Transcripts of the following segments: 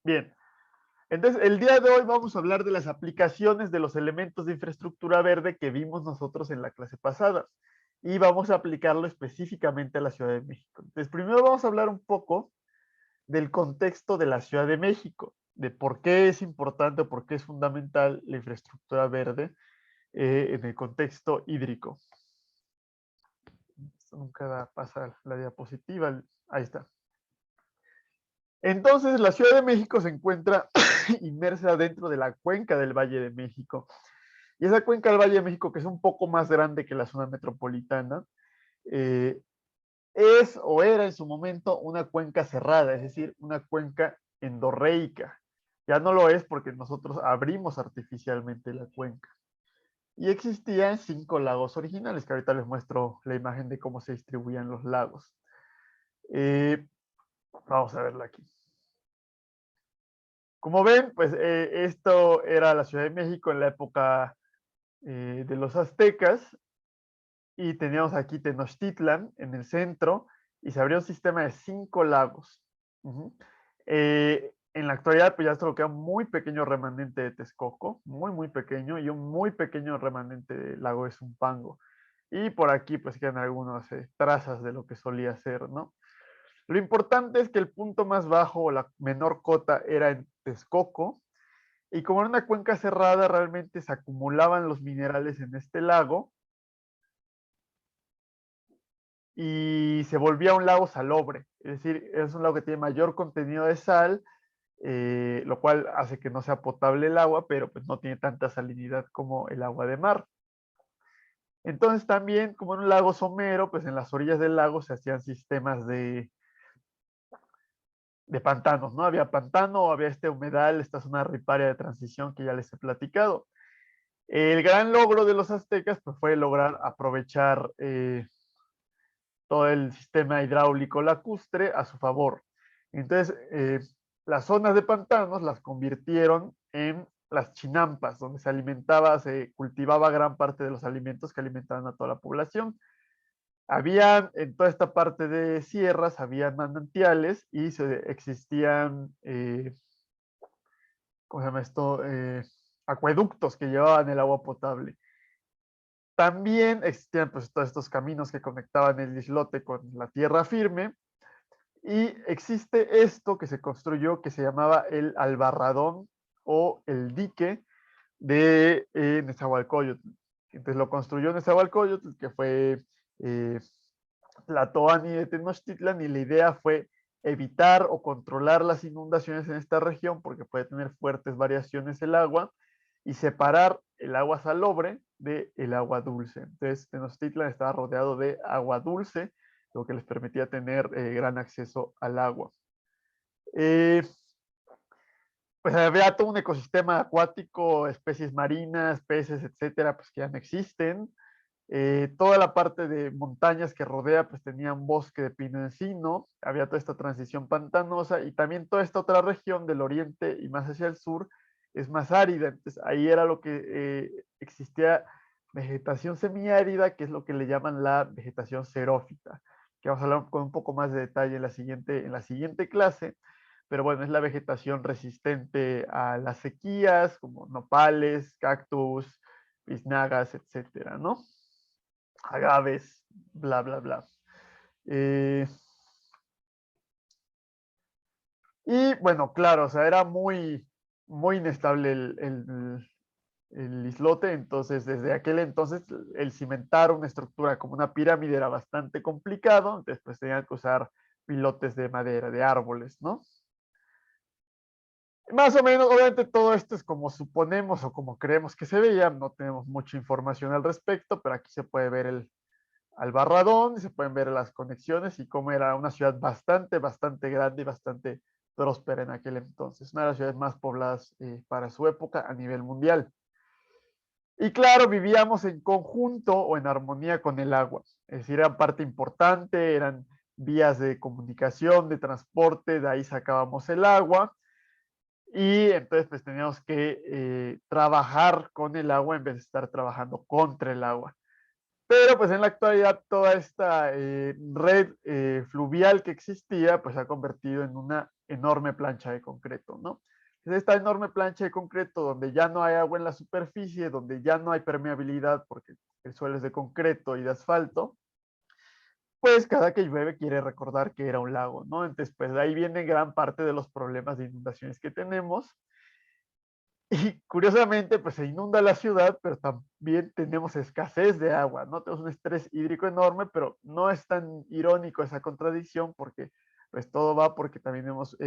Bien, entonces el día de hoy vamos a hablar de las aplicaciones de los elementos de infraestructura verde que vimos nosotros en la clase pasada y vamos a aplicarlo específicamente a la Ciudad de México. Entonces, primero vamos a hablar un poco del contexto de la Ciudad de México, de por qué es importante o por qué es fundamental la infraestructura verde en el contexto hídrico. Esto nunca pasa la diapositiva, ahí está. Entonces, la Ciudad de México se encuentra inmersa dentro de la cuenca del Valle de México. Y esa cuenca del Valle de México, que es un poco más grande que la zona metropolitana, eh, es o era en su momento una cuenca cerrada, es decir, una cuenca endorreica. Ya no lo es porque nosotros abrimos artificialmente la cuenca. Y existían 5 lagos originales, que ahorita les muestro la imagen de cómo se distribuían los lagos. Vamos a verla aquí. Como ven, pues esto era la Ciudad de México en la época de los aztecas y teníamos aquí Tenochtitlan en el centro y se abrió un sistema de 5 lagos. Uh-huh. En la actualidad, pues ya solo queda un muy pequeño remanente de Texcoco, muy pequeño, y un muy pequeño remanente del lago de Zumpango. Y por aquí, pues quedan algunas trazas de lo que solía ser, ¿no? Lo importante es que el punto más bajo o la menor cota era en Texcoco, y como era una cuenca cerrada, realmente se acumulaban los minerales en este lago y se volvía un lago salobre. Es decir, es un lago que tiene mayor contenido de sal, lo cual hace que no sea potable el agua, pero pues no tiene tanta salinidad como el agua de mar. Entonces también, como en un lago somero, pues en las orillas del lago se hacían sistemas de pantanos, ¿no? Había pantano, había este humedal, esta zona riparia de transición que ya les he platicado. El gran logro de los aztecas pues, fue lograr aprovechar todo el sistema hidráulico lacustre a su favor. Entonces, las zonas de pantanos las convirtieron en las chinampas, donde se alimentaba, se cultivaba gran parte de los alimentos que alimentaban a toda la población. Había en toda esta parte de sierras, había manantiales y existían, ¿cómo se llama esto? Acueductos que llevaban el agua potable. También existían pues, todos estos caminos que conectaban el islote con la tierra firme. Y existe esto que se construyó que se llamaba el albarradón o el dique de Nezahualcóyotl. Entonces lo construyó Nezahualcóyotl, que fue Tlatoani de Tenochtitlan, y la idea fue evitar o controlar las inundaciones en esta región porque puede tener fuertes variaciones el agua y separar el agua salobre del agua dulce. Entonces Tenochtitlan estaba rodeado de agua dulce, lo que les permitía tener gran acceso al agua. Pues había todo un ecosistema acuático, especies marinas, peces, etcétera, pues que ya no existen. Toda la parte de montañas que rodea, pues tenía un bosque de pino encino, había toda esta transición pantanosa y también toda esta otra región del oriente y más hacia el sur es más árida. Entonces ahí era lo que existía vegetación semiárida, que es lo que le llaman la vegetación xerófita, que vamos a hablar con un poco más de detalle en la siguiente clase. Pero bueno, es la vegetación resistente a las sequías, como nopales, cactus, biznagas, etcétera, ¿no? Agaves, bla, bla, bla. Eh, y bueno, claro, o sea, era muy inestable el islote, entonces desde aquel entonces el cimentar una estructura como una pirámide era bastante complicado, después tenían que usar pilotes de madera, de árboles, ¿no? Más o menos, obviamente todo esto es como suponemos o como creemos que se veía, no tenemos mucha información al respecto, pero aquí se puede ver al barradón, se pueden ver las conexiones y cómo era una ciudad bastante grande y bastante próspera en aquel entonces, una de las ciudades más pobladas para su época a nivel mundial. Y claro, vivíamos en conjunto o en armonía con el agua, es decir, eran parte importante, eran vías de comunicación, de transporte, de ahí sacábamos el agua y entonces pues teníamos que trabajar con el agua en vez de estar trabajando contra el agua. Pero pues en la actualidad toda esta red fluvial que existía pues se ha convertido en una enorme plancha de concreto, ¿no? Es esta enorme plancha de concreto donde ya no hay agua en la superficie, donde ya no hay permeabilidad porque el suelo es de concreto y de asfalto, pues cada que llueve quiere recordar que era un lago, ¿no? Entonces pues de ahí viene gran parte de los problemas de inundaciones que tenemos. Y curiosamente, pues se inunda la ciudad, pero también tenemos escasez de agua, ¿no? Tenemos un estrés hídrico enorme, pero no es tan irónico esa contradicción porque pues todo va porque también hemos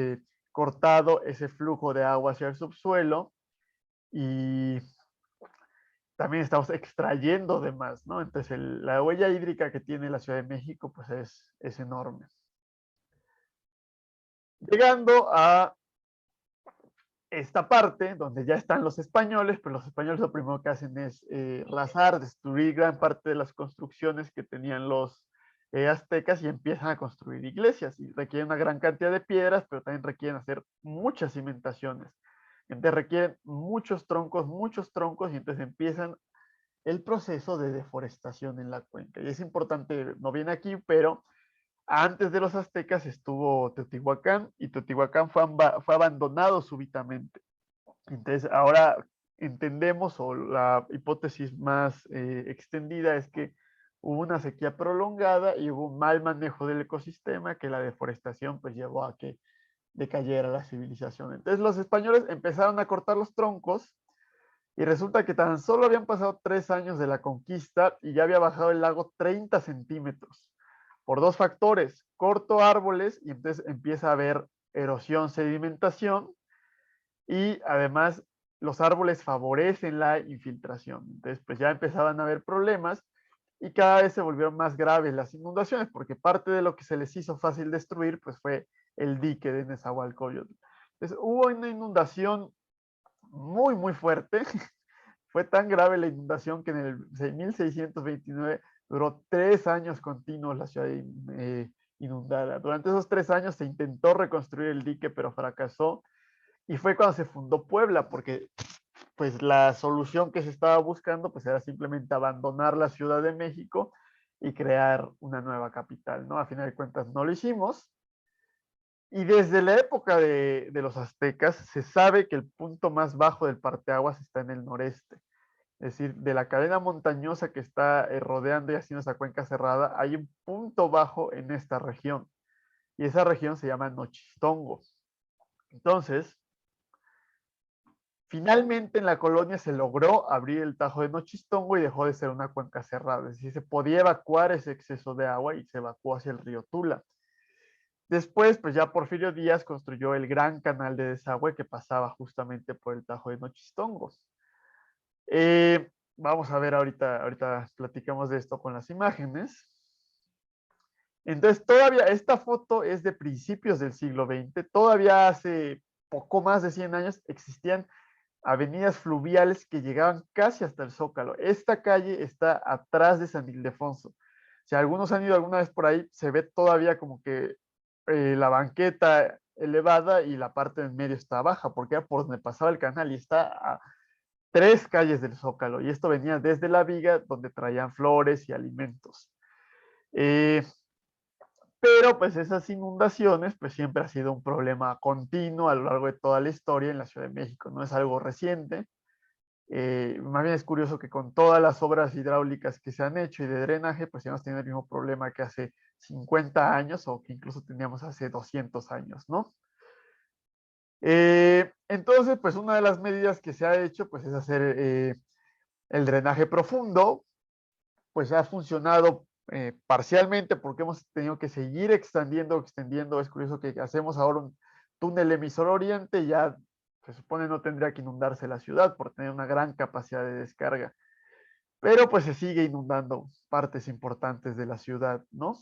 cortado ese flujo de agua hacia el subsuelo y también estamos extrayendo de más, ¿no? Entonces la huella hídrica que tiene la Ciudad de México pues es enorme. Llegando a esta parte donde ya están los españoles, pues los españoles lo primero que hacen es rasar, destruir gran parte de las construcciones que tenían los aztecas y empiezan a construir iglesias y requieren una gran cantidad de piedras, pero también requieren hacer muchas cimentaciones. Entonces requieren muchos troncos y entonces empiezan el proceso de deforestación en la cuenca. Y es importante, no viene aquí, pero antes de los aztecas estuvo Teotihuacán y Teotihuacán fue abandonado súbitamente. Entonces, ahora entendemos, o la hipótesis más extendida es que hubo una sequía prolongada y hubo un mal manejo del ecosistema, que la deforestación pues llevó a que decayera la civilización. Entonces los españoles empezaron a cortar los troncos y resulta que tan solo habían pasado 3 años de la conquista y ya había bajado el lago 30 centímetros por dos factores. Corto árboles y entonces empieza a haber erosión, sedimentación y además los árboles favorecen la infiltración. Entonces pues ya empezaban a haber problemas y cada vez se volvieron más graves las inundaciones porque parte de lo que se les hizo fácil destruir pues fue el dique de Nezahualcóyotl. Entonces hubo una inundación muy fuerte. Fue tan grave la inundación que en el 1629 duró 3 años continuos la ciudad inundada. Durante esos 3 años se intentó reconstruir el dique, pero fracasó. Y fue cuando se fundó Puebla, porque pues la solución que se estaba buscando pues era simplemente abandonar la Ciudad de México y crear una nueva capital, ¿no? A final de cuentas no lo hicimos. Y desde la época de los aztecas se sabe que el punto más bajo del parteaguas está en el noreste. Es decir, de la cadena montañosa que está rodeando y haciendo esa cuenca cerrada, hay un punto bajo en esta región. Y esa región se llama Nochistongo. Entonces, finalmente en la colonia se logró abrir el Tajo de Nochistongo y dejó de ser una cuenca cerrada. Es decir, se podía evacuar ese exceso de agua y se evacuó hacia el río Tula. Después, pues ya Porfirio Díaz construyó el gran canal de desagüe que pasaba justamente por el Tajo de Nochistongo. Vamos a ver ahorita platicamos de esto con las imágenes. Entonces, todavía esta foto es de principios del siglo XX, todavía hace poco más de 100 años existían avenidas fluviales que llegaban casi hasta el Zócalo. Esta calle está atrás de San Ildefonso. Si algunos han ido alguna vez por ahí, se ve todavía como que la banqueta elevada y la parte en medio está baja, porque era por donde pasaba el canal y está a 3 calles del Zócalo. Y esto venía desde la viga donde traían flores y alimentos. Pero pues esas inundaciones pues siempre ha sido un problema continuo a lo largo de toda la historia en la Ciudad de México, no es algo reciente. Más bien es curioso que con todas las obras hidráulicas que se han hecho y de drenaje, pues hemos tenido el mismo problema que hace 50 años o que incluso teníamos hace 200 años, ¿no? Entonces, pues una de las medidas que se ha hecho, pues es hacer el drenaje profundo, pues ha funcionado parcialmente porque hemos tenido que seguir extendiendo. Es curioso que hacemos ahora un túnel emisor oriente y ya se supone no tendría que inundarse la ciudad por tener una gran capacidad de descarga. Pero pues se sigue inundando partes importantes de la ciudad, ¿no?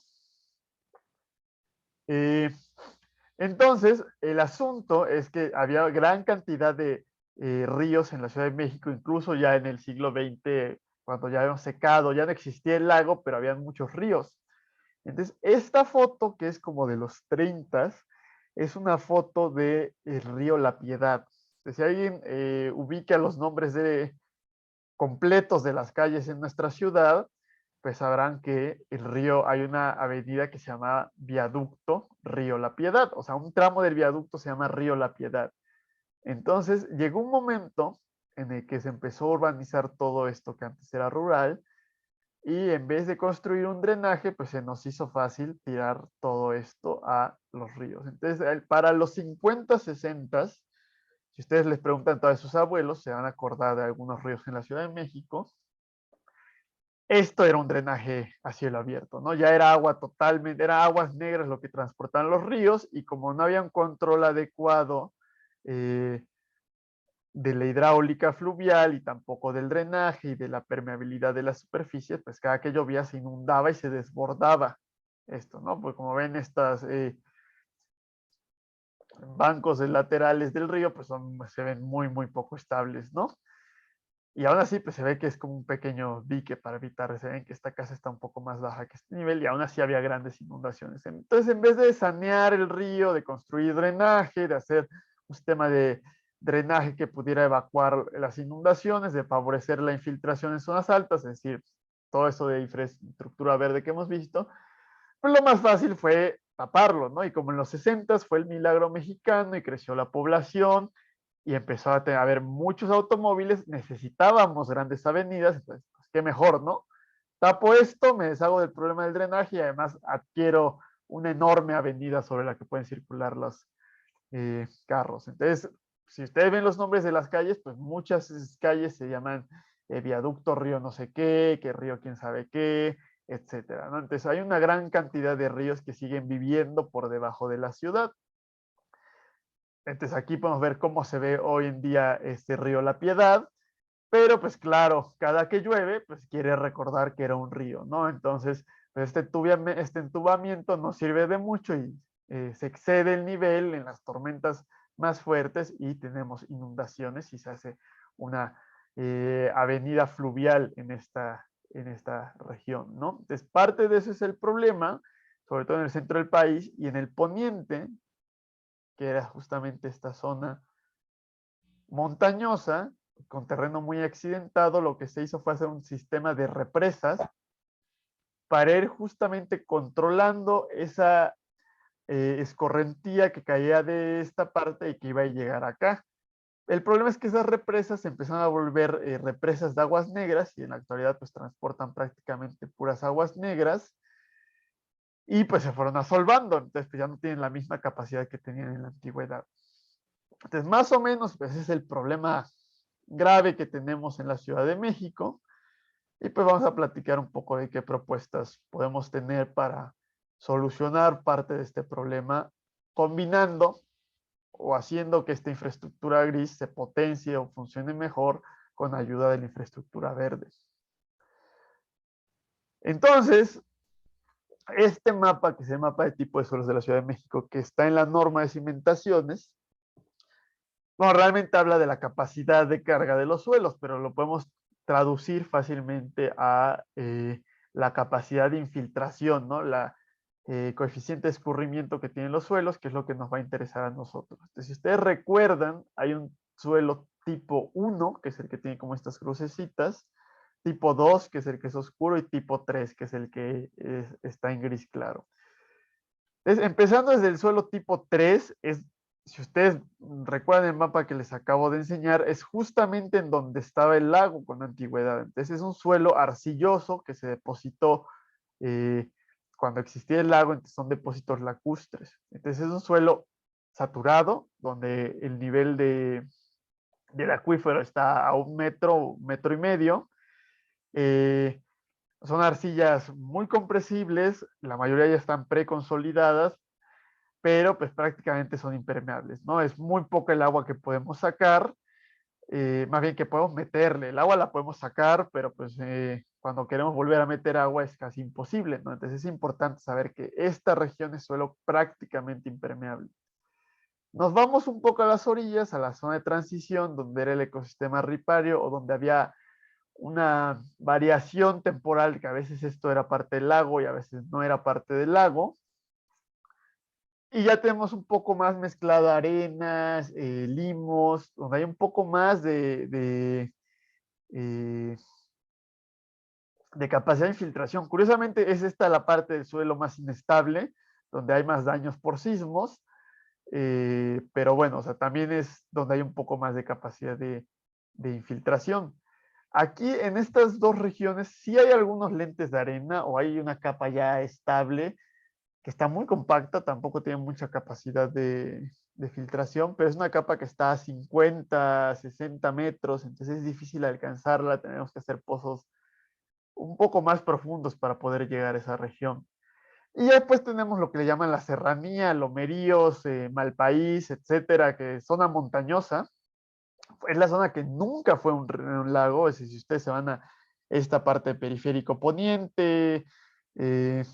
Eh, entonces, el asunto es que había gran cantidad de ríos en la Ciudad de México, incluso ya en el siglo XX, cuando ya habíamos secado, ya no existía el lago, pero había muchos ríos. Entonces, esta foto, que es como de los 30, es una foto del río La Piedad. Entonces, si alguien ubica los nombres completos de las calles en nuestra ciudad, pues sabrán que el río, hay una avenida que se llama Viaducto Río La Piedad, o sea, un tramo del viaducto se llama Río La Piedad. Entonces llegó un momento en el que se empezó a urbanizar todo esto que antes era rural y en vez de construir un drenaje, pues se nos hizo fácil tirar todo esto a los ríos. Entonces, para los 50, 60, si ustedes les preguntan a todos sus abuelos, se van a acordar de algunos ríos en la Ciudad de México. Esto era un drenaje a cielo abierto, ¿no? Ya era agua totalmente, era aguas negras lo que transportaban los ríos y como no había un control adecuado eh, de la hidráulica fluvial y tampoco del drenaje y de la permeabilidad de las superficies, pues cada que llovía se inundaba y se desbordaba esto, ¿no? Pues como ven estas bancos laterales del río, pues se ven muy, muy poco estables, ¿no? Y aún así, pues se ve que es como un pequeño dique para evitar, se ven que esta casa está un poco más baja que este nivel y aún así había grandes inundaciones. Entonces, en vez de sanear el río, de construir drenaje, de hacer un sistema de drenaje que pudiera evacuar las inundaciones, de favorecer la infiltración en zonas altas, es decir, todo eso de infraestructura verde que hemos visto, pues lo más fácil fue taparlo, ¿no? Y como en los 60 fue el milagro mexicano y creció la población, y empezó a haber muchos automóviles, necesitábamos grandes avenidas, entonces, pues, qué mejor, ¿no? Tapo esto, me deshago del problema del drenaje y además adquiero una enorme avenida sobre la que pueden circular los carros. Entonces, si ustedes ven los nombres de las calles, pues muchas calles se llaman viaducto río no sé qué, que río quién sabe qué, etcétera, ¿no? Entonces hay una gran cantidad de ríos que siguen viviendo por debajo de la ciudad. Entonces aquí podemos ver cómo se ve hoy en día este río La Piedad, pero pues claro, cada que llueve, pues quiere recordar que era un río, ¿no? Entonces, pues este entubamiento no sirve de mucho y se excede el nivel en las tormentas más fuertes y tenemos inundaciones y se hace una avenida fluvial en esta región, ¿no? Entonces, parte de eso es el problema, sobre todo en el centro del país y en el poniente, que era justamente esta zona montañosa, con terreno muy accidentado, lo que se hizo fue hacer un sistema de represas para ir justamente controlando esa escorrentía que caía de esta parte y que iba a llegar acá. El problema es que esas represas se empezaron a volver represas de aguas negras y en la actualidad pues transportan prácticamente puras aguas negras y pues se fueron asolvando, entonces pues ya no tienen la misma capacidad que tenían en la antigüedad. Entonces, más o menos, pues ese es el problema grave que tenemos en la Ciudad de México. Y pues vamos a platicar un poco de qué propuestas podemos tener para solucionar parte de este problema, combinando o haciendo que esta infraestructura gris se potencie o funcione mejor con ayuda de la infraestructura verde. Entonces, este mapa, que es el mapa de tipo de suelos de la Ciudad de México, que está en la norma de cimentaciones, bueno, realmente habla de la capacidad de carga de los suelos, pero lo podemos traducir fácilmente a la capacidad de infiltración, ¿no? La coeficiente de escurrimiento que tienen los suelos, que es lo que nos va a interesar a nosotros. Entonces, si ustedes recuerdan, hay un suelo tipo 1, que es el que tiene como estas crucecitas, tipo 2, que es el que es oscuro, y tipo 3, que es el que está en gris claro. Entonces, empezando desde el suelo tipo 3, si ustedes recuerdan el mapa que les acabo de enseñar, es justamente en donde estaba el lago con antigüedad. Entonces, es un suelo arcilloso que se depositó eh, cuando existía el lago, entonces son depósitos lacustres. Entonces, es un suelo saturado, donde el nivel del acuífero está a 1 metro y medio. Eh, Son arcillas muy compresibles, la mayoría ya están preconsolidadas, pero pues prácticamente son impermeables, ¿no? Es muy poca el agua que podemos sacar, más bien que podemos meterle. El agua la podemos sacar, pero pues cuando queremos volver a meter agua es casi imposible, ¿no? Entonces es importante saber que esta región es suelo prácticamente impermeable. Nos vamos un poco a las orillas, a la zona de transición, donde era el ecosistema ripario o donde había una variación temporal, que a veces esto era parte del lago y a veces no era parte del lago. Y ya tenemos un poco más mezclada arenas, limos, donde hay un poco más de de capacidad de infiltración. Curiosamente es esta la parte del suelo más inestable, donde hay más daños por sismos, pero bueno, o sea, también es donde hay un poco más de capacidad de infiltración. Aquí en estas dos regiones sí hay algunos lentes de arena o hay una capa ya estable que está muy compacta, tampoco tiene mucha capacidad de filtración, pero es una capa que está a 50, 60 metros, entonces es difícil alcanzarla, tenemos que hacer pozos un poco más profundos para poder llegar a esa región. Y después tenemos lo que le llaman la serranía, Lomeríos, Malpaís, etcétera, que es zona montañosa. Es la zona que nunca fue un lago, es decir, si ustedes se van a esta parte del periférico poniente, eh,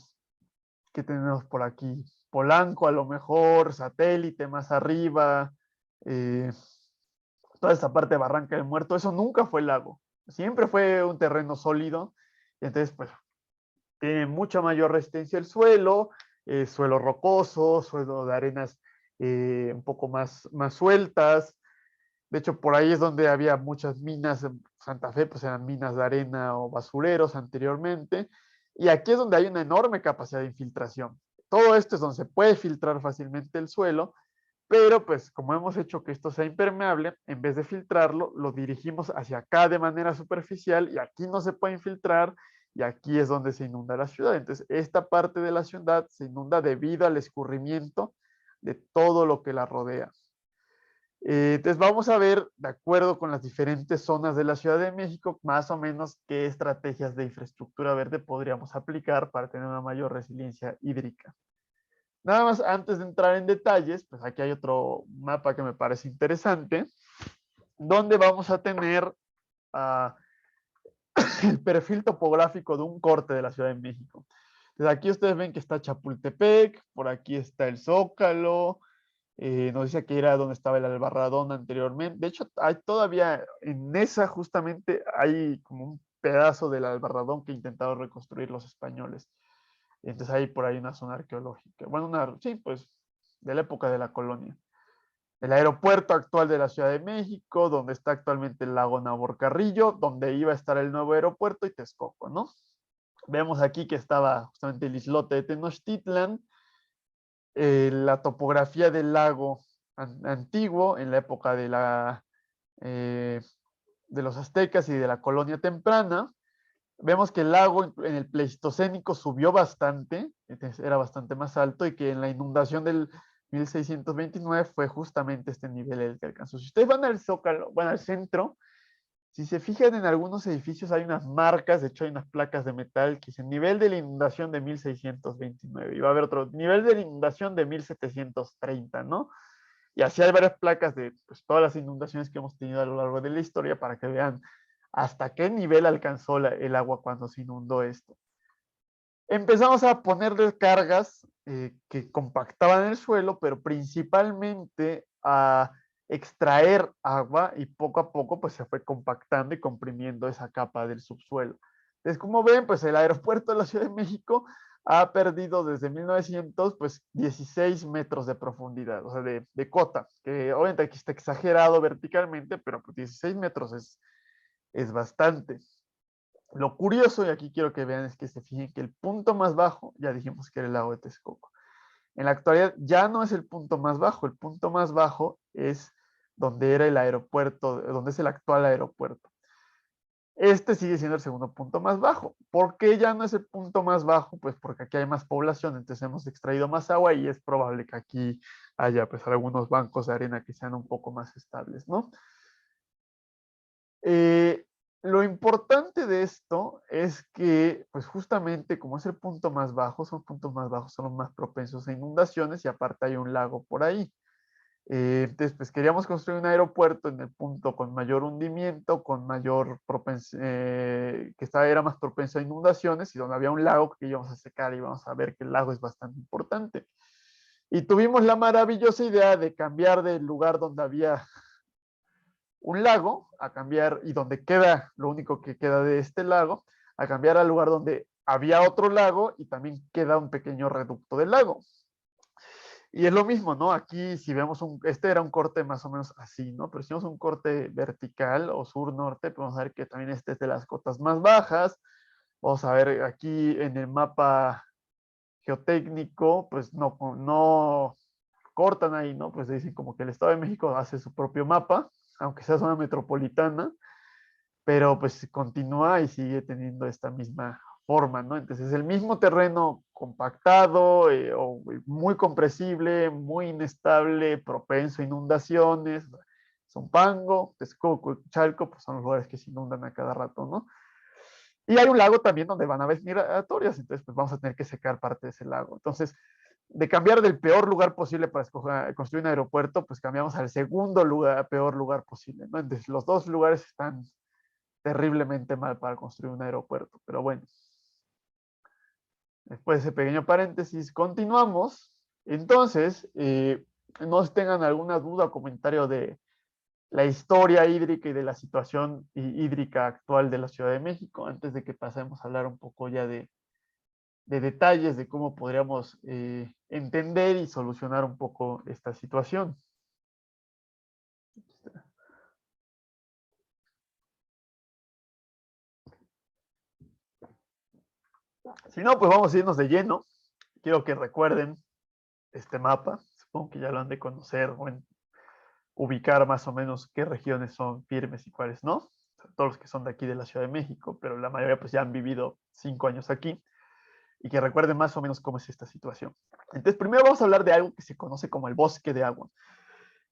¿qué tenemos por aquí? Polanco a lo mejor, Satélite más arriba, eh, toda esta parte de Barranca del Muerto, eso nunca fue lago, siempre fue un terreno sólido, y entonces pues tiene mucha mayor resistencia el suelo, suelo rocoso, suelo de arenas un poco más sueltas. De hecho, por ahí es donde había muchas minas. En Santa Fe, pues eran minas de arena o basureros anteriormente. Y aquí es donde hay una enorme capacidad de infiltración. Todo esto es donde se puede filtrar fácilmente el suelo, pero pues como hemos hecho que esto sea impermeable, en vez de filtrarlo, lo dirigimos hacia acá de manera superficial y aquí no se puede infiltrar y aquí es donde se inunda la ciudad. Entonces, esta parte de la ciudad se inunda debido al escurrimiento de todo lo que la rodea. Entonces vamos a ver, de acuerdo con las diferentes zonas de la Ciudad de México, más o menos qué estrategias de infraestructura verde podríamos aplicar para tener una mayor resiliencia hídrica. Nada más antes de entrar en detalles, pues aquí hay otro mapa que me parece interesante, donde vamos a tener uh, el perfil topográfico de un corte de la Ciudad de México. Entonces aquí ustedes ven que está Chapultepec, por aquí está el Zócalo, nos dice que era donde estaba el Albarradón anteriormente. De hecho, hay todavía en esa justamente hay como un pedazo del Albarradón que intentaron reconstruir los españoles. Entonces hay por ahí una zona arqueológica. Bueno, sí, pues de la época de la colonia. El aeropuerto actual de la Ciudad de México, donde está actualmente el lago Naborcarrillo, donde iba a estar el nuevo aeropuerto y Texcoco, ¿no? Vemos aquí que estaba justamente el islote de Tenochtitlan, la topografía del lago antiguo en la época de los aztecas y de la colonia temprana. Vemos que el lago en el Pleistocénico subió bastante, era bastante más alto y que en la inundación del 1629 fue justamente este nivel el que alcanzó. Si ustedes van al Zócalo, van al centro, si se fijan en algunos edificios hay unas marcas, de hecho hay unas placas de metal que dicen nivel de la inundación de 1629 y va a haber otro nivel de la inundación de 1730, ¿no? Y así hay varias placas de pues, todas las inundaciones que hemos tenido a lo largo de la historia para que vean hasta qué nivel alcanzó el agua cuando se inundó esto. Empezamos a ponerle cargas que compactaban el suelo, pero principalmente a extraer agua y poco a poco pues se fue compactando y comprimiendo esa capa del subsuelo. Entonces, como ven, pues el aeropuerto de la Ciudad de México ha perdido desde 1900 pues 16 metros de profundidad, o sea, de cota, que obviamente aquí está exagerado verticalmente, pero pues 16 metros es bastante. Lo curioso, y aquí quiero que vean, es que se fijen que el punto más bajo, ya dijimos que era el lago de Texcoco. En la actualidad ya no es el punto más bajo es donde era el aeropuerto, donde es el actual aeropuerto. Este sigue siendo el segundo punto más bajo. ¿Por qué ya no es el punto más bajo? Pues porque aquí hay más población, entonces hemos extraído más agua y es probable que aquí haya pues algunos bancos de arena que sean un poco más estables, ¿no? Lo importante de esto es que, pues justamente como es el punto más bajo, son puntos más bajos, son los más propensos a inundaciones y aparte hay un lago por ahí. Entonces, pues queríamos construir un aeropuerto en el punto con mayor hundimiento, con mayor era más propenso a inundaciones y donde había un lago que íbamos a secar y vamos a ver que el lago es bastante importante. Y tuvimos la maravillosa idea de cambiar del lugar donde había un lago, a cambiar, y donde queda, lo único que queda de este lago, a cambiar al lugar donde había otro lago y también queda un pequeño reducto del lago. Y es lo mismo, ¿no? Aquí si vemos este era un corte más o menos así, ¿no? Pero si vemos un corte vertical o sur-norte, podemos ver que también este es de las cotas más bajas, Vamos a ver aquí en el mapa geotécnico, pues no cortan ahí, ¿no? Pues dicen como que el Estado de México hace su propio mapa, aunque sea zona metropolitana, pero pues continúa y sigue teniendo esta misma forma, ¿no? Entonces es el mismo terreno compactado, muy compresible, muy inestable, propenso a inundaciones. Zumpango, Texcoco y Chalco, pues son los lugares que se inundan a cada rato, ¿no? Y hay un lago también donde van aves migratorias, entonces pues vamos a tener que secar parte de ese lago. Entonces, de cambiar del peor lugar posible para construir un aeropuerto, pues cambiamos al segundo lugar, peor lugar posible, ¿no? Entonces, los dos lugares están terriblemente mal para construir un aeropuerto, pero bueno, después de ese pequeño paréntesis, continuamos. Entonces, no tengan alguna duda o comentario de la historia hídrica y de la situación hídrica actual de la Ciudad de México, antes de que pasemos a hablar un poco ya de detalles de cómo podríamos entender y solucionar un poco esta situación. Si no, pues vamos a irnos de lleno. Quiero que recuerden este mapa. Supongo que ya lo han de conocer o ubicar más o menos qué regiones son firmes y cuáles no. O sea, todos los que son de aquí de la Ciudad de México, pero la mayoría pues ya han vivido 5 años aquí y que recuerden más o menos cómo es esta situación. Entonces, primero vamos a hablar de algo que se conoce como el bosque de agua.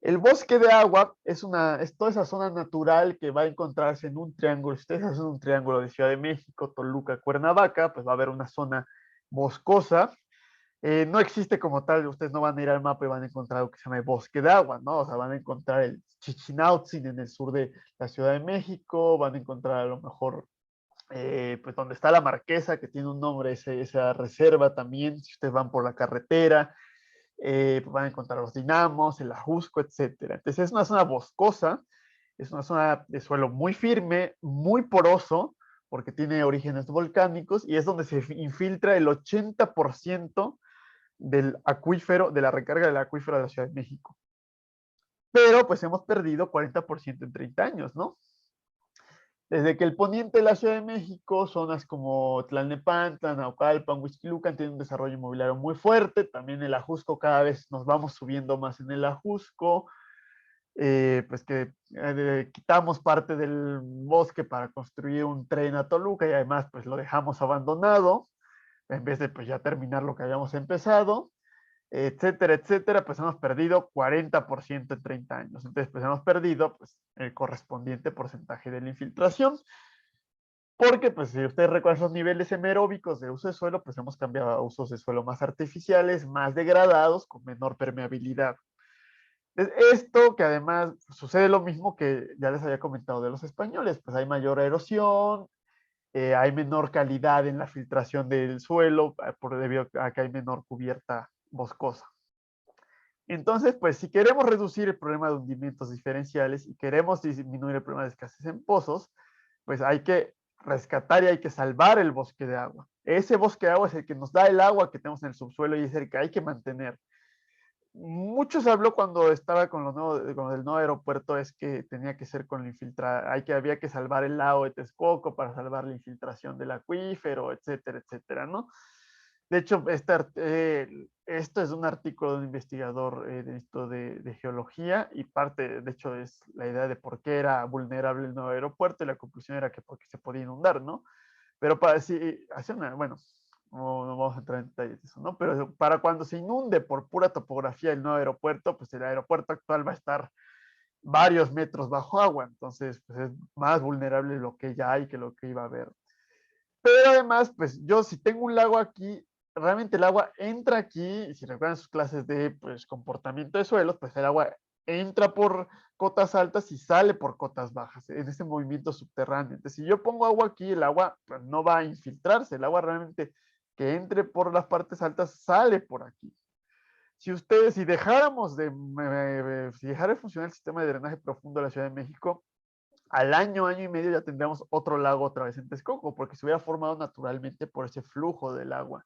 El bosque de agua es toda esa zona natural que va a encontrarse en un triángulo. Si ustedes hacen un triángulo de Ciudad de México, Toluca, Cuernavaca, pues va a haber una zona boscosa. No existe como tal, ustedes no van a ir al mapa y van a encontrar algo que se llama el bosque de agua, ¿no? O sea, van a encontrar el Chichinautzin en el sur de la Ciudad de México, van a encontrar a lo mejor, pues donde está la Marquesa, que tiene un nombre, esa reserva también, si ustedes van por la carretera, pues van a encontrar los dinamos, el ajusco, etcétera. Entonces es una zona boscosa, es una zona de suelo muy firme, muy poroso, porque tiene orígenes volcánicos y es donde se infiltra el 80% del acuífero, de la recarga del acuífero de la Ciudad de México. Pero pues hemos perdido 40% en 30 años, ¿no? Desde que el poniente de la Ciudad de México, zonas como Tlalnepantla, Naucalpan, Huixquilucan tienen un desarrollo inmobiliario muy fuerte. También el Ajusco, cada vez nos vamos subiendo más en el Ajusco. Pues que quitamos parte del bosque para construir un tren a Toluca y además pues lo dejamos abandonado en vez de pues ya terminar lo que habíamos empezado, etcétera, etcétera, pues hemos perdido 40% en 30 años. Entonces, pues hemos perdido pues, el correspondiente porcentaje de la infiltración. Porque, pues, si ustedes recuerdan los niveles hemeróbicos de uso de suelo, pues hemos cambiado a usos de suelo más artificiales, más degradados, con menor permeabilidad. Esto que además sucede lo mismo que ya les había comentado de los españoles, pues hay mayor erosión, hay menor calidad en la filtración del suelo, debido a que hay menor cubierta boscosa. Entonces, pues si queremos reducir el problema de hundimientos diferenciales y queremos disminuir el problema de escasez en pozos, pues hay que rescatar y hay que salvar el bosque de agua. Ese bosque de agua es el que nos da el agua que tenemos en el subsuelo y es el que hay que mantener. Mucho se habló cuando estaba con el nuevo aeropuerto, es que tenía que ser con la infiltración, había que salvar el lago de Texcoco para salvar la infiltración del acuífero, etcétera, etcétera, ¿no? De hecho, esto es un artículo de un investigador de geología y parte, de hecho, es la idea de por qué era vulnerable el nuevo aeropuerto y la conclusión era que porque se podía inundar, ¿no? Pero para si hacer bueno, no vamos a entrar en detalles de eso, ¿no? Pero para cuando se inunde por pura topografía el nuevo aeropuerto, pues el aeropuerto actual va a estar varios metros bajo agua, entonces pues es más vulnerable lo que ya hay que lo que iba a haber. Pero además, pues yo si tengo un lago aquí, realmente el agua entra aquí, y si recuerdan sus clases de pues, comportamiento de suelos, pues el agua entra por cotas altas y sale por cotas bajas, en ese movimiento subterráneo. Entonces, si yo pongo agua aquí, el agua pues, no va a infiltrarse, el agua realmente que entre por las partes altas sale por aquí. Si dejáramos si dejara de funcionar el sistema de drenaje profundo de la Ciudad de México, al año, año y medio ya tendríamos otro lago otra vez en Texcoco, porque se hubiera formado naturalmente por ese flujo del agua.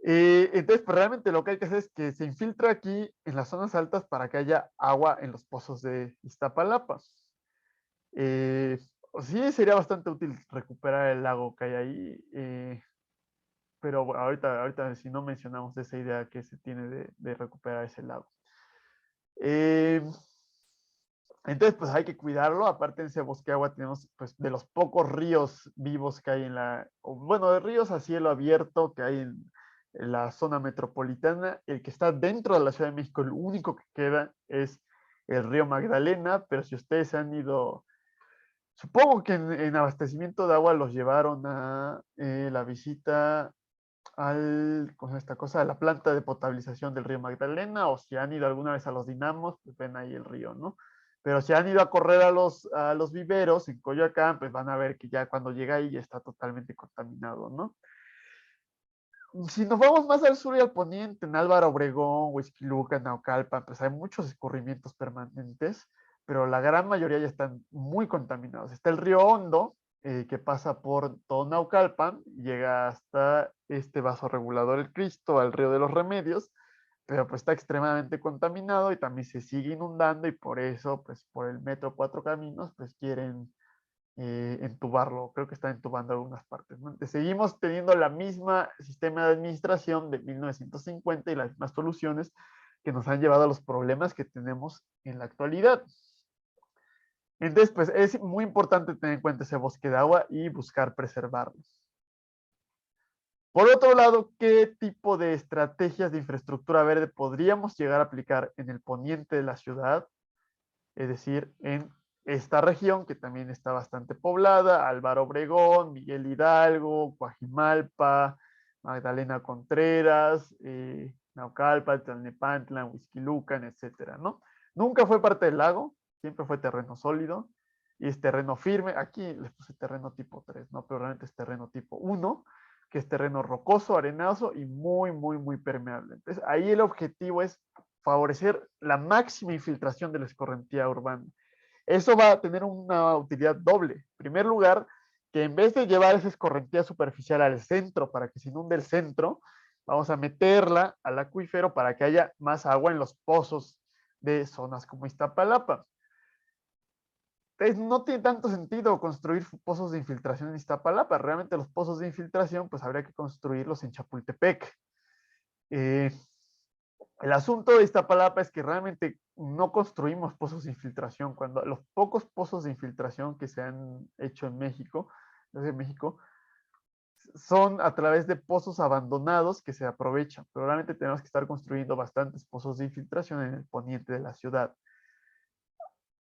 Entonces, pues realmente lo que hay que hacer es que se infiltre aquí en las zonas altas para que haya agua en los pozos de Iztapalapa. sí sería bastante útil recuperar el lago que hay ahí, pero bueno, ahorita si no mencionamos esa idea que se tiene de recuperar ese lago. Eh, entonces, pues hay que cuidarlo. Aparte en ese bosque de agua tenemos pues de los pocos ríos vivos que hay bueno, de ríos a cielo abierto que hay en la zona metropolitana. El que está dentro de la Ciudad de México, el único que queda es el río Magdalena, pero si ustedes han ido, supongo que en abastecimiento de agua los llevaron a la visita con esta cosa, a la planta de potabilización del río Magdalena, o si han ido alguna vez a los dinamos, pues ven ahí el río, ¿no? Pero si han ido a correr a los viveros en Coyoacán, pues van a ver que ya cuando llega ahí ya está totalmente contaminado, ¿no? Si nos vamos más al sur y al poniente, en Álvaro Obregón, Huixquilucan, Naucalpan, pues hay muchos escurrimientos permanentes, pero la gran mayoría ya están muy contaminados. Está el río Hondo, que pasa por todo Naucalpan, llega hasta este vaso regulador El Cristo, al río de los Remedios, pero pues está extremadamente contaminado y también se sigue inundando y por eso, pues por el metro Cuatro Caminos, pues quieren entubarlo, creo que está entubando algunas partes, ¿no? Seguimos teniendo la misma sistema de administración de 1950 y las mismas soluciones que nos han llevado a los problemas que tenemos en la actualidad. Entonces, pues es muy importante tener en cuenta ese bosque de agua y buscar preservarlo. Por otro lado, ¿qué tipo de estrategias de infraestructura verde podríamos llegar a aplicar en el poniente de la ciudad? Es decir, en esta región que también está bastante poblada, Álvaro Obregón, Miguel Hidalgo, Coajimalpa, Magdalena Contreras, Naucalpan, Tlalnepantla, Huixquilucan, etcétera, ¿no? Nunca fue parte del lago, siempre fue terreno sólido y es terreno firme. Aquí les puse terreno tipo 3, ¿no? Pero realmente es terreno tipo 1, que es terreno rocoso, arenoso y muy, muy, muy permeable. Entonces, ahí el objetivo es favorecer la máxima infiltración de la escorrentía urbana. Eso va a tener una utilidad doble. En primer lugar, que en vez de llevar esa escorrentía superficial al centro para que se inunde el centro, vamos a meterla al acuífero para que haya más agua en los pozos de zonas como Iztapalapa. Entonces, no tiene tanto sentido construir pozos de infiltración en Iztapalapa. Realmente los pozos de infiltración, pues habría que construirlos en Chapultepec. El asunto de Iztapalapa es que realmente no construimos pozos de infiltración. Cuando los pocos pozos de infiltración que se han hecho en México, desde México, son a través de pozos abandonados que se aprovechan. Pero realmente tenemos que estar construyendo bastantes pozos de infiltración en el poniente de la ciudad.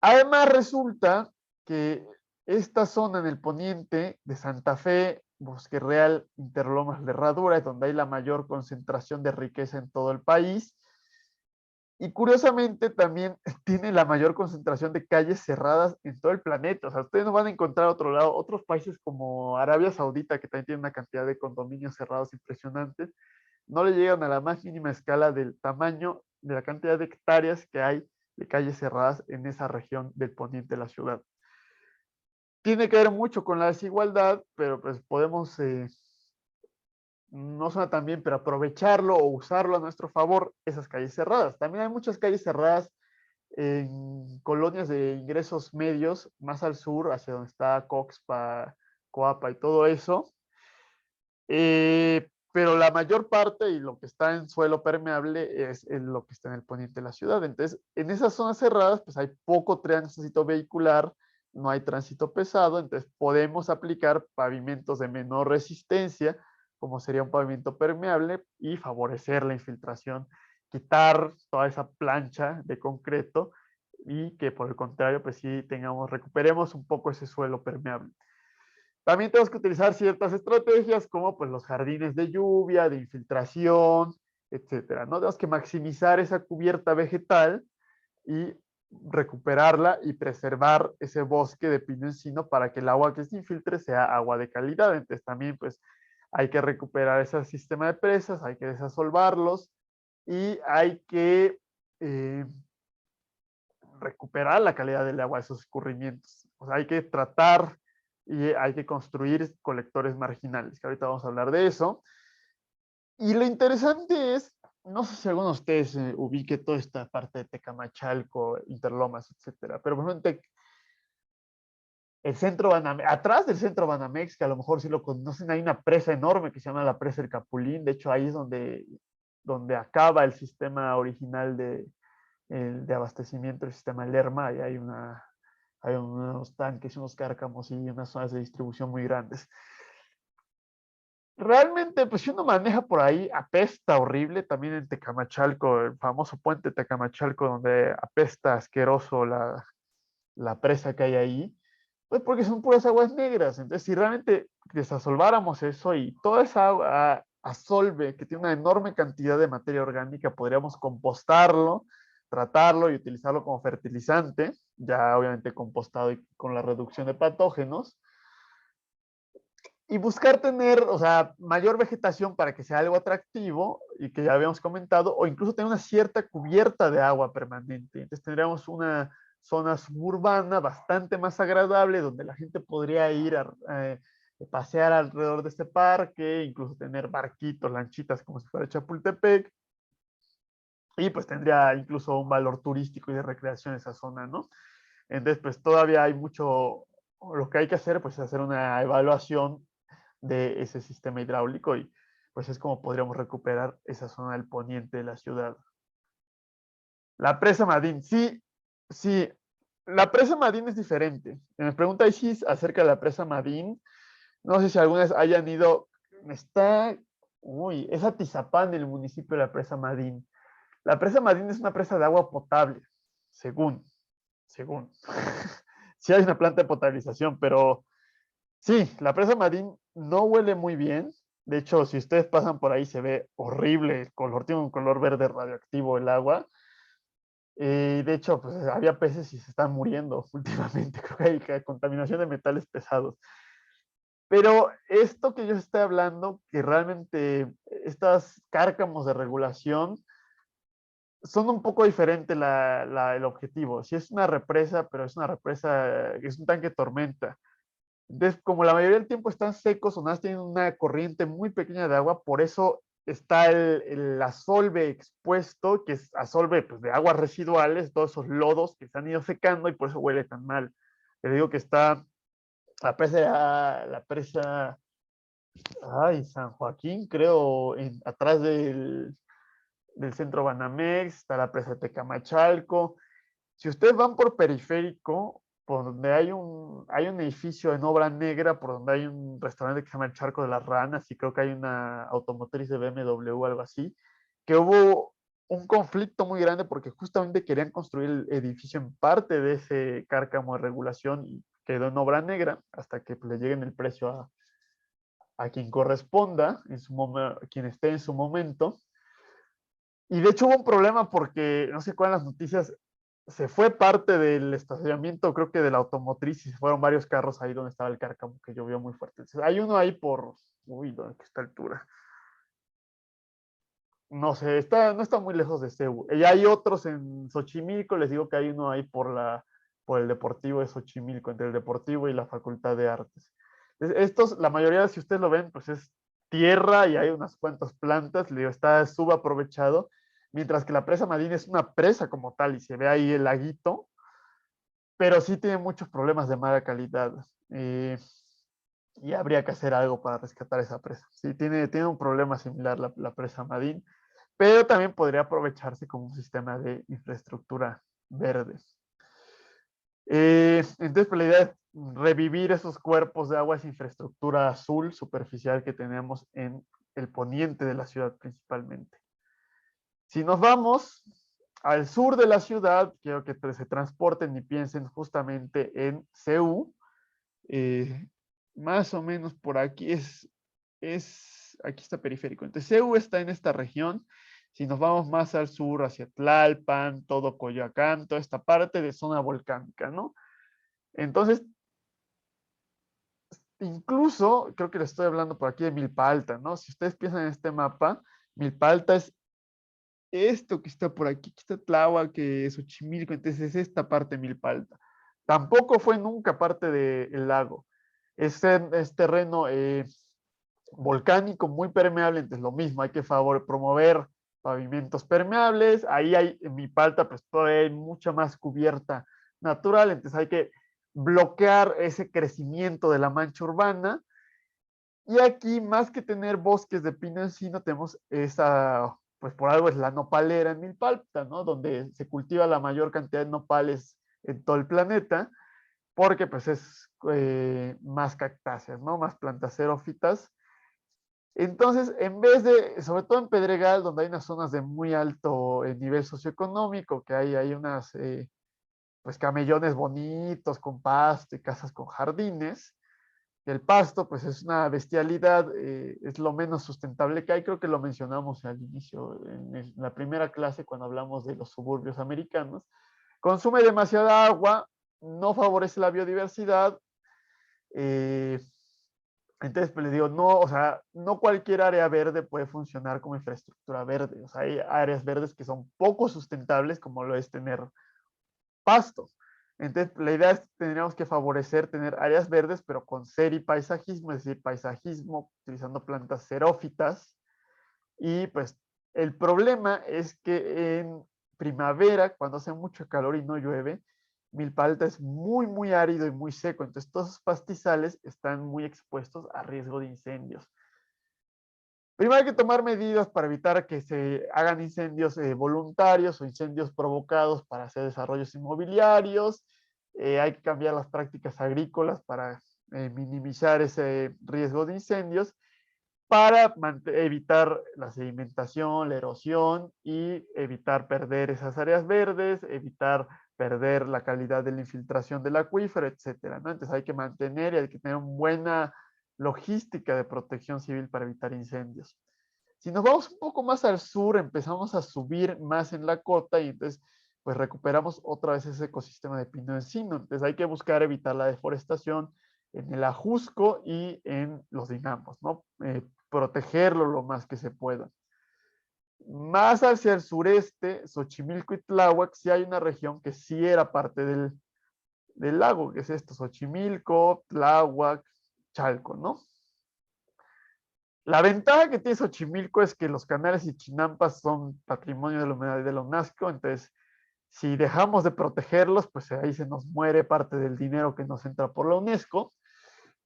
Además, resulta que esta zona en el poniente de Santa Fe, Bosque Real, Interlomas de Herradura, es donde hay la mayor concentración de riqueza en todo el país. Y curiosamente también tiene la mayor concentración de calles cerradas en todo el planeta. O sea, ustedes no van a encontrar a otro lado, otros países como Arabia Saudita, que también tiene una cantidad de condominios cerrados impresionantes, no le llegan a la más mínima escala del tamaño de la cantidad de hectáreas que hay de calles cerradas en esa región del poniente de la ciudad. Tiene que ver mucho con la desigualdad, pero pues podemos, no suena tan bien, pero aprovecharlo o usarlo a nuestro favor, esas calles cerradas. También hay muchas calles cerradas en colonias de ingresos medios, más al sur, hacia donde está Coxpa, Coapa y todo eso. Pero la mayor parte y lo que está en suelo permeable es lo que está en el poniente de la ciudad. Entonces, en esas zonas cerradas, pues hay poco tránsito vehicular, no hay tránsito pesado, entonces podemos aplicar pavimentos de menor resistencia, como sería un pavimento permeable, y favorecer la infiltración, quitar toda esa plancha de concreto y que por el contrario, pues sí recuperemos un poco ese suelo permeable. También tenemos que utilizar ciertas estrategias como pues los jardines de lluvia, de infiltración, etcétera, ¿no? Tenemos que maximizar esa cubierta vegetal y recuperarla y preservar ese bosque de pino encino para que el agua que se infiltre sea agua de calidad. Entonces también pues hay que recuperar ese sistema de presas, hay que desasolvarlos y hay que recuperar la calidad del agua de esos escurrimientos. O sea, hay que tratar y hay que construir colectores marginales, que ahorita vamos a hablar de eso. Y lo interesante es, no sé si alguno de ustedes ubique toda esta parte de Tecamachalco, Interlomas, etcétera, pero por ejemplo, el centro Banamex, atrás del centro Banamex, que a lo mejor sí lo conocen, hay una presa enorme que se llama la presa del Capulín. De hecho, ahí es donde acaba el sistema original de abastecimiento, el sistema Lerma, y hay unos tanques, unos cárcamos y unas zonas de distribución muy grandes. Realmente, pues si uno maneja por ahí, apesta horrible, también en Tecamachalco, el famoso puente Tecamachalco, donde apesta asqueroso la presa que hay ahí, pues porque son puras aguas negras. Entonces, si realmente desasolváramos eso y toda esa agua asolve, que tiene una enorme cantidad de materia orgánica, podríamos compostarlo, tratarlo y utilizarlo como fertilizante, ya obviamente compostado y con la reducción de patógenos, y buscar tener, o sea, mayor vegetación para que sea algo atractivo y que ya habíamos comentado, o incluso tener una cierta cubierta de agua permanente. Entonces tendríamos una zona suburbana bastante más agradable donde la gente podría ir a pasear alrededor de este parque, incluso tener barquitos, lanchitas como si fuera Chapultepec, y pues tendría incluso un valor turístico y de recreación esa zona, ¿no? Entonces, pues todavía hay mucho, lo que hay que hacer, pues es hacer una evaluación de ese sistema hidráulico y pues es como podríamos recuperar esa zona del poniente de la ciudad. La presa Madín, sí, sí, la presa Madín es diferente. Me pregunta Isis acerca de la presa Madín. No sé si algunas hayan ido, está, uy, es Atizapán, el municipio de la presa Madín. La presa Madín es una presa de agua potable, según. Sí hay una planta de potabilización, pero sí, la presa Madín no huele muy bien. De hecho, si ustedes pasan por ahí se ve horrible el color, tiene un color verde radioactivo el agua. Y de hecho, pues había peces y se están muriendo últimamente. Creo que hay contaminación de metales pesados. Pero esto que yo estoy hablando, que realmente estas cárcamos de regulación son un poco diferente el objetivo. Si es una represa, pero es una represa, es un tanque tormenta. Entonces, como la mayoría del tiempo están secos o nada, tienen una corriente muy pequeña de agua, por eso está el asolve expuesto, que es asolve pues, de aguas residuales, todos esos lodos que se han ido secando y por eso huele tan mal. Le digo que está la presa, ay, San Joaquín, creo, atrás del centro Banamex, está la presa de Tecamachalco. Si ustedes van por periférico, por donde hay un edificio en obra negra, por donde hay un restaurante que se llama el Charco de las Ranas, y creo que hay una automotriz de BMW o algo así, que hubo un conflicto muy grande porque justamente querían construir el edificio en parte de ese cárcamo de regulación y quedó en obra negra hasta que pues, le lleguen el precio a quien corresponda, quien esté en su momento. Y de hecho hubo un problema porque, no sé cuál en las noticias, se fue parte del estacionamiento, creo que de la automotriz, y se fueron varios carros ahí donde estaba el cárcamo, que llovió muy fuerte. Entonces, hay uno ahí uy, ¿dónde está altura? No sé, no está muy lejos de CEU. Y hay otros en Xochimilco, les digo que hay uno ahí por el Deportivo de Xochimilco, entre el Deportivo y la Facultad de Artes. Estos, la mayoría, si ustedes lo ven, pues es tierra y hay unas cuantas plantas, le digo, está subaprovechado, mientras que la presa Madín es una presa como tal y se ve ahí el laguito, pero sí tiene muchos problemas de mala calidad. Y habría que hacer algo para rescatar esa presa. Sí, tiene un problema similar la presa Madín, pero también podría aprovecharse como un sistema de infraestructura verde. Entonces, pues, la idea es revivir esos cuerpos de agua, esa infraestructura azul superficial que tenemos en el poniente de la ciudad principalmente. Si nos vamos al sur de la ciudad, quiero que se transporten y piensen justamente en CEU. Más o menos por aquí aquí está periférico. Entonces, CEU está en esta región. Si nos vamos más al sur, hacia Tlalpan, todo Coyoacán, toda esta parte de zona volcánica, ¿no? Entonces, incluso, creo que les estoy hablando por aquí de Milpa Alta, ¿no? Si ustedes piensan en este mapa, Milpa Alta es esto que está por aquí está Tláhuac, que es Xochimilco, entonces es esta parte de Milpa Alta. Tampoco fue nunca parte del lago. Es terreno volcánico muy permeable, entonces lo mismo, hay que promover pavimentos permeables. Ahí hay en Milpa Alta, pues todavía hay mucha más cubierta natural, entonces hay que bloquear ese crecimiento de la mancha urbana. Y aquí, más que tener bosques de pino encino, tenemos esa, pues por algo es la nopalera en Milpalta, ¿no? Donde se cultiva la mayor cantidad de nopales en todo el planeta, porque pues es más cactáceas, ¿no? Más plantas xerófitas. Entonces, en vez de, sobre todo en Pedregal, donde hay unas zonas de muy alto nivel socioeconómico, que hay unas, pues camellones bonitos con pasto y casas con jardines, el pasto, pues es una bestialidad, es lo menos sustentable que hay. Creo que lo mencionamos al inicio, en la primera clase, cuando hablamos de los suburbios americanos. Consume demasiada agua, no favorece la biodiversidad. Eh, entonces, pues les digo, no, o sea, no cualquier área verde puede funcionar como infraestructura verde. O sea, hay áreas verdes que son poco sustentables, como lo es tener pastos. Entonces, la idea es que tendríamos que favorecer tener áreas verdes, pero con seripaisajismo, es decir, paisajismo utilizando plantas xerófitas. Y pues el problema es que en primavera, cuando hace mucho calor y no llueve, Milpa Alta es muy, muy árido y muy seco. Entonces, todos esos pastizales están muy expuestos a riesgo de incendios. Primero hay que tomar medidas para evitar que se hagan incendios voluntarios o incendios provocados para hacer desarrollos inmobiliarios. Hay que cambiar las prácticas agrícolas para minimizar ese riesgo de incendios, para evitar la sedimentación, la erosión y evitar perder esas áreas verdes, evitar perder la calidad de la infiltración del acuífero, etcétera, ¿no? Entonces hay que mantener y hay que tener una buena logística de protección civil para evitar incendios. Si nos vamos un poco más al sur, empezamos a subir más en la cota y entonces pues recuperamos otra vez ese ecosistema de pino encino. Entonces hay que buscar evitar la deforestación en el Ajusco y en los dinamos, ¿no? Protegerlo lo más que se pueda. Más hacia el sureste, Xochimilco y Tláhuac, sí hay una región que sí era parte del lago, que es esto, Xochimilco, Tláhuac, Chalco, ¿no? La ventaja que tiene Xochimilco es que los canales y chinampas son patrimonio de la humanidad y de la UNESCO, entonces si dejamos de protegerlos, pues ahí se nos muere parte del dinero que nos entra por la UNESCO,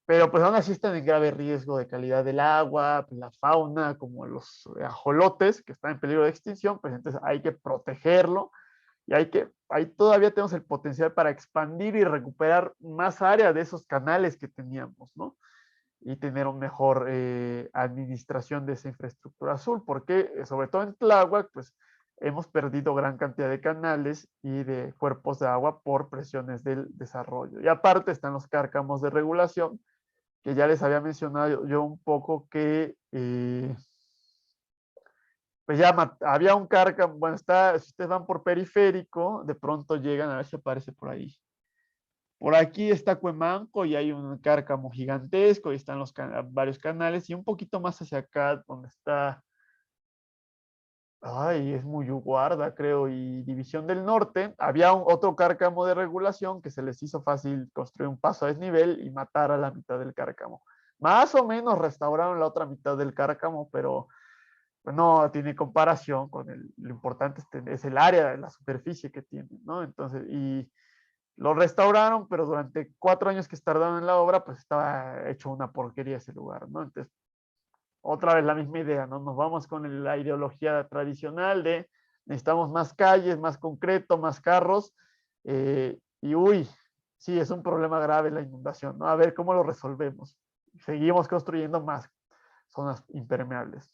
pero pues aún así están en grave riesgo de calidad del agua, la fauna, como los ajolotes que están en peligro de extinción, pues entonces hay que protegerlo y ahí todavía tenemos el potencial para expandir y recuperar más área de esos canales que teníamos, ¿no? Y tener una mejor administración de esa infraestructura azul, porque sobre todo en Tláhuac, pues hemos perdido gran cantidad de canales y de cuerpos de agua por presiones del desarrollo. Y aparte están los cárcamos de regulación, que ya les había mencionado yo un poco que pues ya había un cárcamo, bueno, está, si ustedes van por periférico, de pronto llegan, a ver si aparece por ahí. Por aquí está Cuemanco y hay un cárcamo gigantesco y están varios canales y un poquito más hacia acá donde está, ay, es Muyuguarda, creo, y División del Norte, había otro cárcamo de regulación que se les hizo fácil construir un paso a desnivel y matar a la mitad del cárcamo. Más o menos restauraron la otra mitad del cárcamo, pero pues, no tiene comparación con lo importante es el área de la superficie que tiene, ¿no? Entonces, y lo restauraron, pero durante 4 años que tardaron en la obra, pues estaba hecho una porquería ese lugar, ¿no? Entonces, otra vez la misma idea, ¿no? Nos vamos con la ideología tradicional de necesitamos más calles, más concreto, más carros, y uy, sí, es un problema grave la inundación, ¿no? A ver cómo lo resolvemos. Seguimos construyendo más zonas impermeables.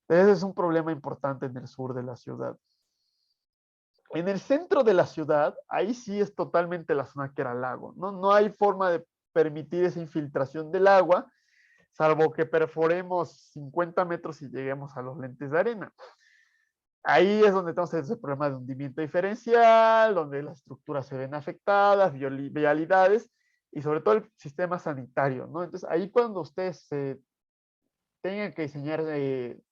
Ese es un problema importante en el sur de la ciudad. En el centro de la ciudad, ahí sí es totalmente la zona que era lago, ¿no? No hay forma de permitir esa infiltración del agua, salvo que perforemos 50 metros y lleguemos a los lentes de arena. Ahí es donde tenemos ese problema de hundimiento diferencial, donde las estructuras se ven afectadas, vialidades y sobre todo el sistema sanitario, ¿no? Entonces ahí cuando ustedes tengan que diseñar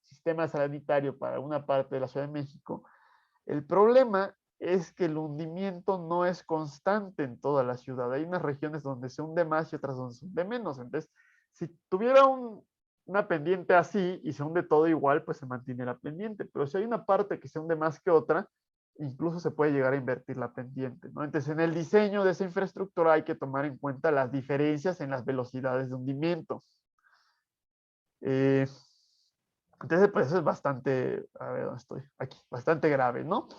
sistema sanitario para una parte de la Ciudad de México, el problema es que el hundimiento no es constante en toda la ciudad. Hay unas regiones donde se hunde más y otras donde se hunde menos. Entonces, si tuviera una pendiente así y se hunde todo igual, pues se mantiene la pendiente. Pero si hay una parte que se hunde más que otra, incluso se puede llegar a invertir la pendiente, ¿no? Entonces, en el diseño de esa infraestructura hay que tomar en cuenta las diferencias en las velocidades de hundimiento. Eh, entonces, pues eso es bastante, a ver, ¿dónde estoy? Aquí, bastante grave, ¿no?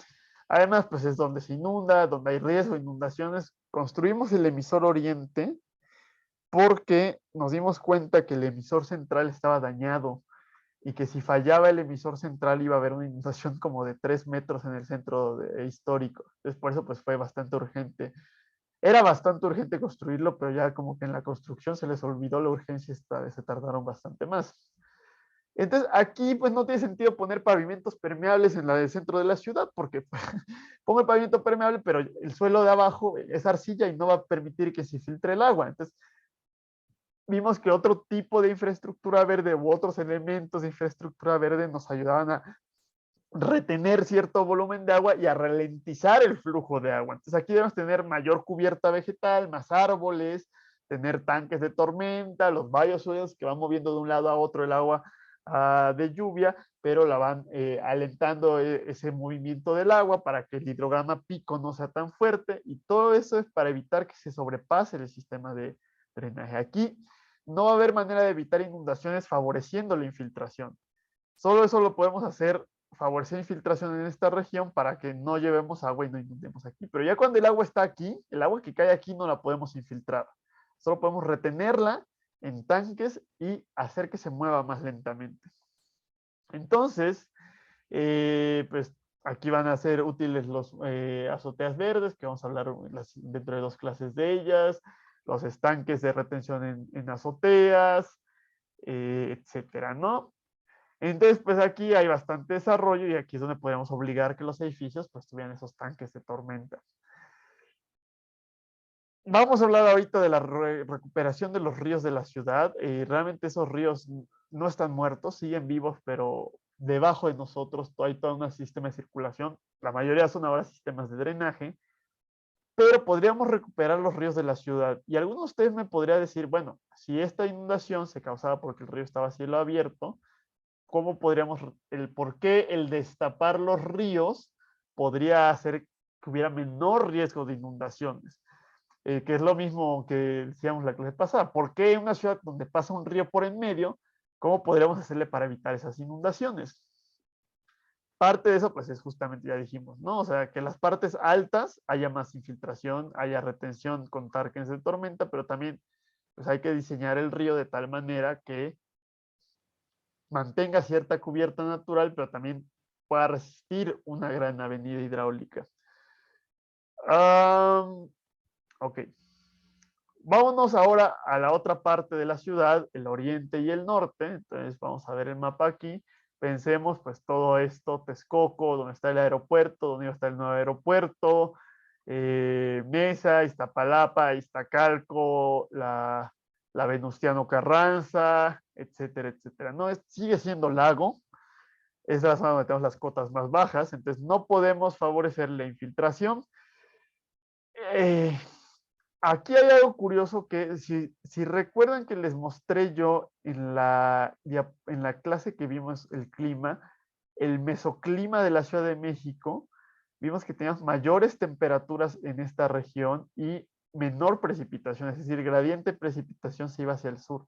Además, pues es donde se inunda, donde hay riesgo de inundaciones. Construimos el emisor oriente porque nos dimos cuenta que el emisor central estaba dañado y que si fallaba el emisor central iba a haber una inundación como de 3 metros en el centro histórico. Entonces, por eso pues fue bastante urgente. Era bastante urgente construirlo, pero ya como que en la construcción se les olvidó la urgencia esta vez, se tardaron bastante más. Entonces, aquí pues no tiene sentido poner pavimentos permeables en la del centro de la ciudad, porque pues, pongo el pavimento permeable, pero el suelo de abajo es arcilla y no va a permitir que se filtre el agua. Entonces, vimos que otro tipo de infraestructura verde u otros elementos de infraestructura verde nos ayudaban a retener cierto volumen de agua y a ralentizar el flujo de agua. Entonces aquí debemos tener mayor cubierta vegetal, más árboles, tener tanques de tormenta, los biosuels que van moviendo de un lado a otro el agua de lluvia, pero la van alentando ese movimiento del agua para que el hidrograma pico no sea tan fuerte, y todo eso es para evitar que se sobrepase el sistema de drenaje. Aquí no va a haber manera de evitar inundaciones favoreciendo la infiltración. Solo eso lo podemos hacer, favorecer infiltración en esta región para que no llevemos agua y no inundemos aquí. Pero ya cuando el agua está aquí, el agua que cae aquí no la podemos infiltrar. Solo podemos retenerla en tanques y hacer que se mueva más lentamente. Entonces, pues aquí van a ser útiles los azoteas verdes, que vamos a hablar dentro de 2 clases de ellas, los estanques de retención en azoteas, etcétera, ¿no? Entonces, pues aquí hay bastante desarrollo y aquí es donde podemos obligar que los edificios pues tuvieran esos tanques de tormenta. Vamos a hablar ahorita de la recuperación de los ríos de la ciudad. Realmente esos ríos no están muertos, siguen vivos, pero debajo de nosotros hay todo un sistema de circulación. La mayoría son ahora sistemas de drenaje, pero podríamos recuperar los ríos de la ciudad. Y algunos de ustedes me podrían decir, bueno, si esta inundación se causaba porque el río estaba a cielo abierto, ¿cómo podríamos, por qué el destapar los ríos podría hacer que hubiera menor riesgo de inundaciones? Que es lo mismo que decíamos la clase pasada. ¿Por qué en una ciudad donde pasa un río por en medio, cómo podríamos hacerle para evitar esas inundaciones? Parte de eso, pues es justamente, ya dijimos, ¿no? O sea, que en las partes altas haya más infiltración, haya retención con tanques de tormenta, pero también pues hay que diseñar el río de tal manera que mantenga cierta cubierta natural, pero también pueda resistir una gran avenida hidráulica. Ok. Vámonos ahora a la otra parte de la ciudad, el oriente y el norte. Entonces vamos a ver el mapa aquí. Pensemos pues todo esto, Texcoco, donde está el aeropuerto, donde está el nuevo aeropuerto, Mesa, Iztapalapa, Iztacalco, la Venustiano Carranza, etcétera, etcétera. No, sigue siendo lago, es la zona donde tenemos las cotas más bajas, entonces no podemos favorecer la infiltración. Eh, Aquí hay algo curioso que si recuerdan que les mostré yo en la clase que vimos el clima, el mesoclima de la Ciudad de México, vimos que teníamos mayores temperaturas en esta región y menor precipitación, es decir, el gradiente de precipitación se iba hacia el sur.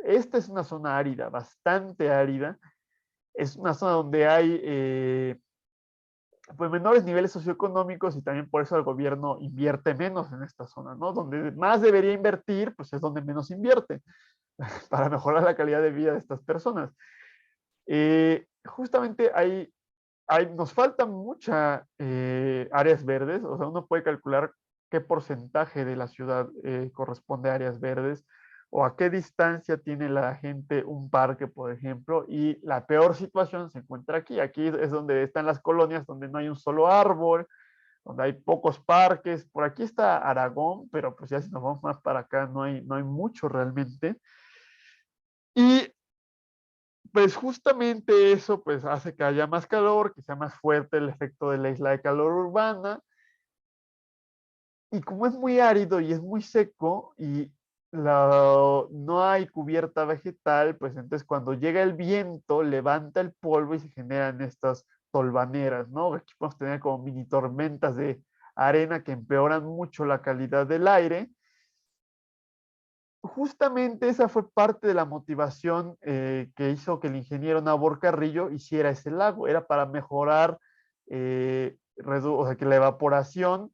Esta es una zona árida, bastante árida, es una zona donde hay pues menores niveles socioeconómicos y también por eso el gobierno invierte menos en esta zona, ¿no? Donde más debería invertir, pues es donde menos invierte para mejorar la calidad de vida de estas personas. Justamente nos faltan muchas áreas verdes, o sea, uno puede calcular qué porcentaje de la ciudad corresponde a áreas verdes o a qué distancia tiene la gente un parque, por ejemplo, y la peor situación se encuentra aquí. Aquí es donde están las colonias, donde no hay un solo árbol, donde hay pocos parques. Por aquí está Aragón, pero pues ya si nos vamos más para acá no hay mucho realmente. Y pues justamente eso pues hace que haya más calor, que sea más fuerte el efecto de la isla de calor urbana. Y como es muy árido y es muy seco y no hay cubierta vegetal, pues entonces cuando llega el viento levanta el polvo y se generan estas tolvaneras, ¿no? Aquí podemos tener como mini tormentas de arena que empeoran mucho la calidad del aire. Justamente esa fue parte de la motivación que hizo que el ingeniero Nabor Carrillo hiciera ese lago. Era para mejorar, o sea, que la evaporación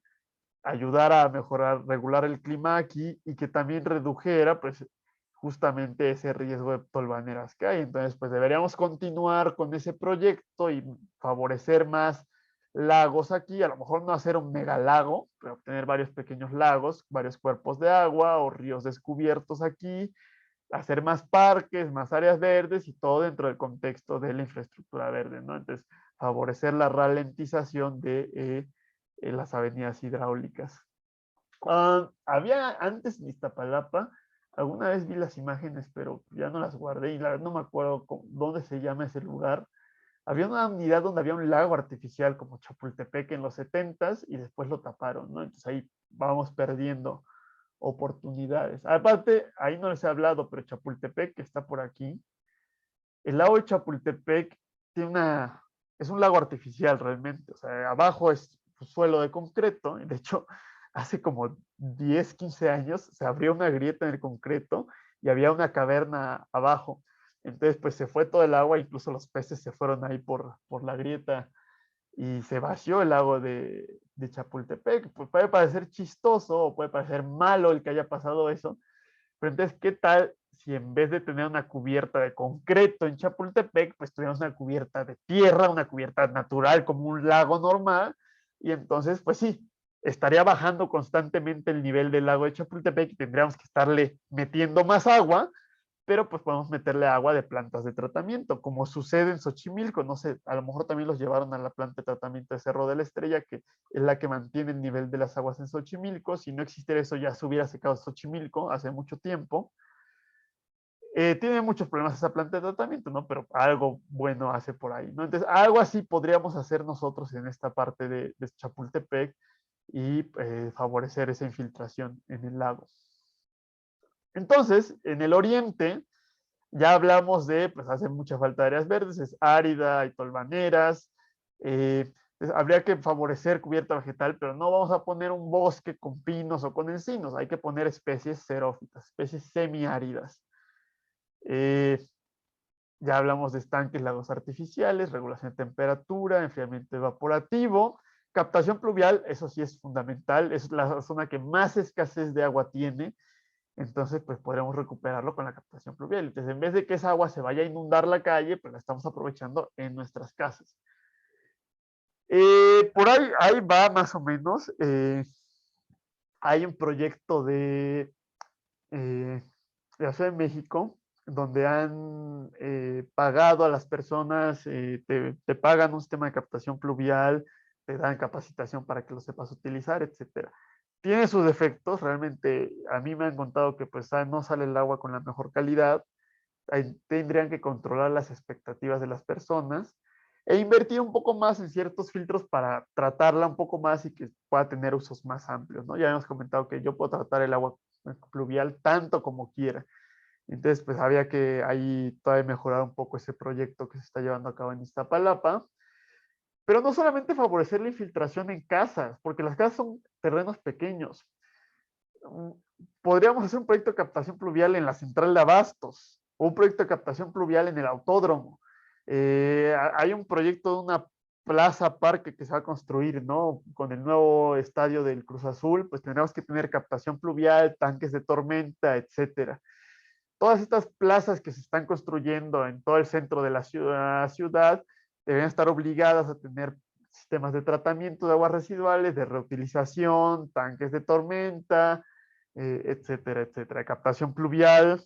ayudara a mejorar, regular el clima aquí y que también redujera, pues, justamente ese riesgo de tolvaneras que hay. Entonces, pues deberíamos continuar con ese proyecto y favorecer más lagos aquí, a lo mejor no hacer un megalago, pero tener varios pequeños lagos, varios cuerpos de agua o ríos descubiertos aquí, hacer más parques, más áreas verdes y todo dentro del contexto de la infraestructura verde, ¿no? Entonces, favorecer la ralentización de las avenidas hidráulicas. Había antes en Iztapalapa, alguna vez vi las imágenes, pero ya no las guardé y la verdad no me acuerdo dónde se llama ese lugar. Había una unidad donde había un lago artificial como Chapultepec en los 70s y después lo taparon, ¿no? Entonces ahí vamos perdiendo oportunidades. Aparte, ahí no les he hablado, pero Chapultepec, que está por aquí, el lago de Chapultepec tiene es un lago artificial realmente, o sea, abajo es suelo de concreto, y de hecho, hace como 10, 15 años se abrió una grieta en el concreto y había una caverna abajo. Entonces, pues se fue todo el agua, incluso los peces se fueron ahí por la grieta y se vació el lago de Chapultepec. Pues puede parecer chistoso o puede parecer malo el que haya pasado eso, pero entonces, ¿qué tal si en vez de tener una cubierta de concreto en Chapultepec, pues tuviéramos una cubierta de tierra, una cubierta natural como un lago normal? Y entonces, pues sí, estaría bajando constantemente el nivel del lago de Chapultepec y tendríamos que estarle metiendo más agua, pero pues podemos meterle agua de plantas de tratamiento, como sucede en Xochimilco. No sé, a lo mejor también los llevaron a la planta de tratamiento de Cerro de la Estrella, que es la que mantiene el nivel de las aguas en Xochimilco. Si no existiera eso, ya se hubiera secado Xochimilco hace mucho tiempo. Tiene muchos problemas esa planta de tratamiento, ¿no? Pero algo bueno hace por ahí, ¿no? Entonces, algo así podríamos hacer nosotros en esta parte de Chapultepec y favorecer esa infiltración en el lago. Entonces, en el oriente, ya hablamos de, pues hace mucha falta de áreas verdes, es árida, hay tolvaneras, pues, habría que favorecer cubierta vegetal, pero no vamos a poner un bosque con pinos o con encinos, hay que poner especies xerófitas, especies semiáridas. Ya hablamos de estanques, lagos artificiales, regulación de temperatura, enfriamiento evaporativo, captación pluvial, eso sí es fundamental, es la zona que más escasez de agua tiene, entonces pues podremos recuperarlo con la captación pluvial. Entonces en vez de que esa agua se vaya a inundar la calle, pues la estamos aprovechando en nuestras casas. Por ahí va más o menos. Hay un proyecto de la Ciudad de México donde han pagado a las personas, te pagan un sistema de captación pluvial, te dan capacitación para que lo sepas utilizar, etcétera. Tiene sus defectos, realmente a mí me han contado que pues no sale el agua con la mejor calidad, tendrían que controlar las expectativas de las personas e invertir un poco más en ciertos filtros para tratarla un poco más y que pueda tener usos más amplios, ¿no? Ya hemos comentado que yo puedo tratar el agua pluvial tanto como quiera. Entonces, pues había que ahí todavía mejorar un poco ese proyecto que se está llevando a cabo en Iztapalapa. Pero no solamente favorecer la infiltración en casas, porque las casas son terrenos pequeños. Podríamos hacer un proyecto de captación pluvial en la central de abastos o un proyecto de captación pluvial en el autódromo. Hay un proyecto de una plaza parque que se va a construir, ¿no? Con el nuevo estadio del Cruz Azul, pues tendremos que tener captación pluvial, tanques de tormenta, etcétera. Todas estas plazas que se están construyendo en todo el centro de la ciudad deben estar obligadas a tener sistemas de tratamiento de aguas residuales, de reutilización, tanques de tormenta, etcétera, etcétera, captación pluvial.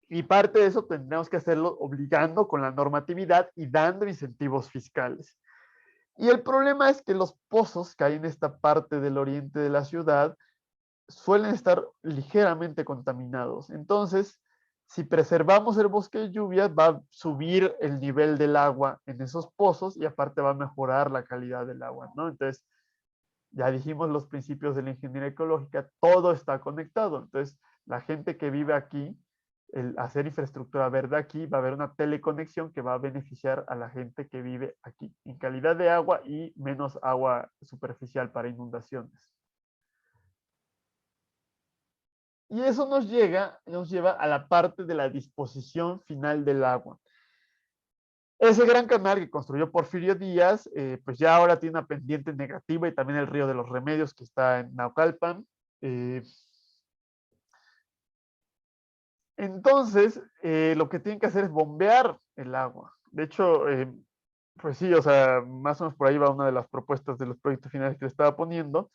Y parte de eso tendremos que hacerlo obligando con la normatividad y dando incentivos fiscales. Y el problema es que los pozos que hay en esta parte del oriente de la ciudad suelen estar ligeramente contaminados. Entonces, si preservamos el bosque de lluvia, va a subir el nivel del agua en esos pozos y aparte va a mejorar la calidad del agua, ¿no? Entonces, ya dijimos los principios de la ingeniería ecológica, todo está conectado. Entonces, la gente que vive aquí el hacer infraestructura verde aquí, va a haber una teleconexión que va a beneficiar a la gente que vive aquí en calidad de agua y menos agua superficial para inundaciones. Y eso nos lleva a la parte de la disposición final del agua. Ese gran canal que construyó Porfirio Díaz, pues ya ahora tiene una pendiente negativa y también el río de los Remedios que está en Naucalpan. Entonces, lo que tienen que hacer es bombear el agua. De hecho, pues sí, o sea, más o menos por ahí va una de las propuestas de los proyectos finales que le estaba poniendo.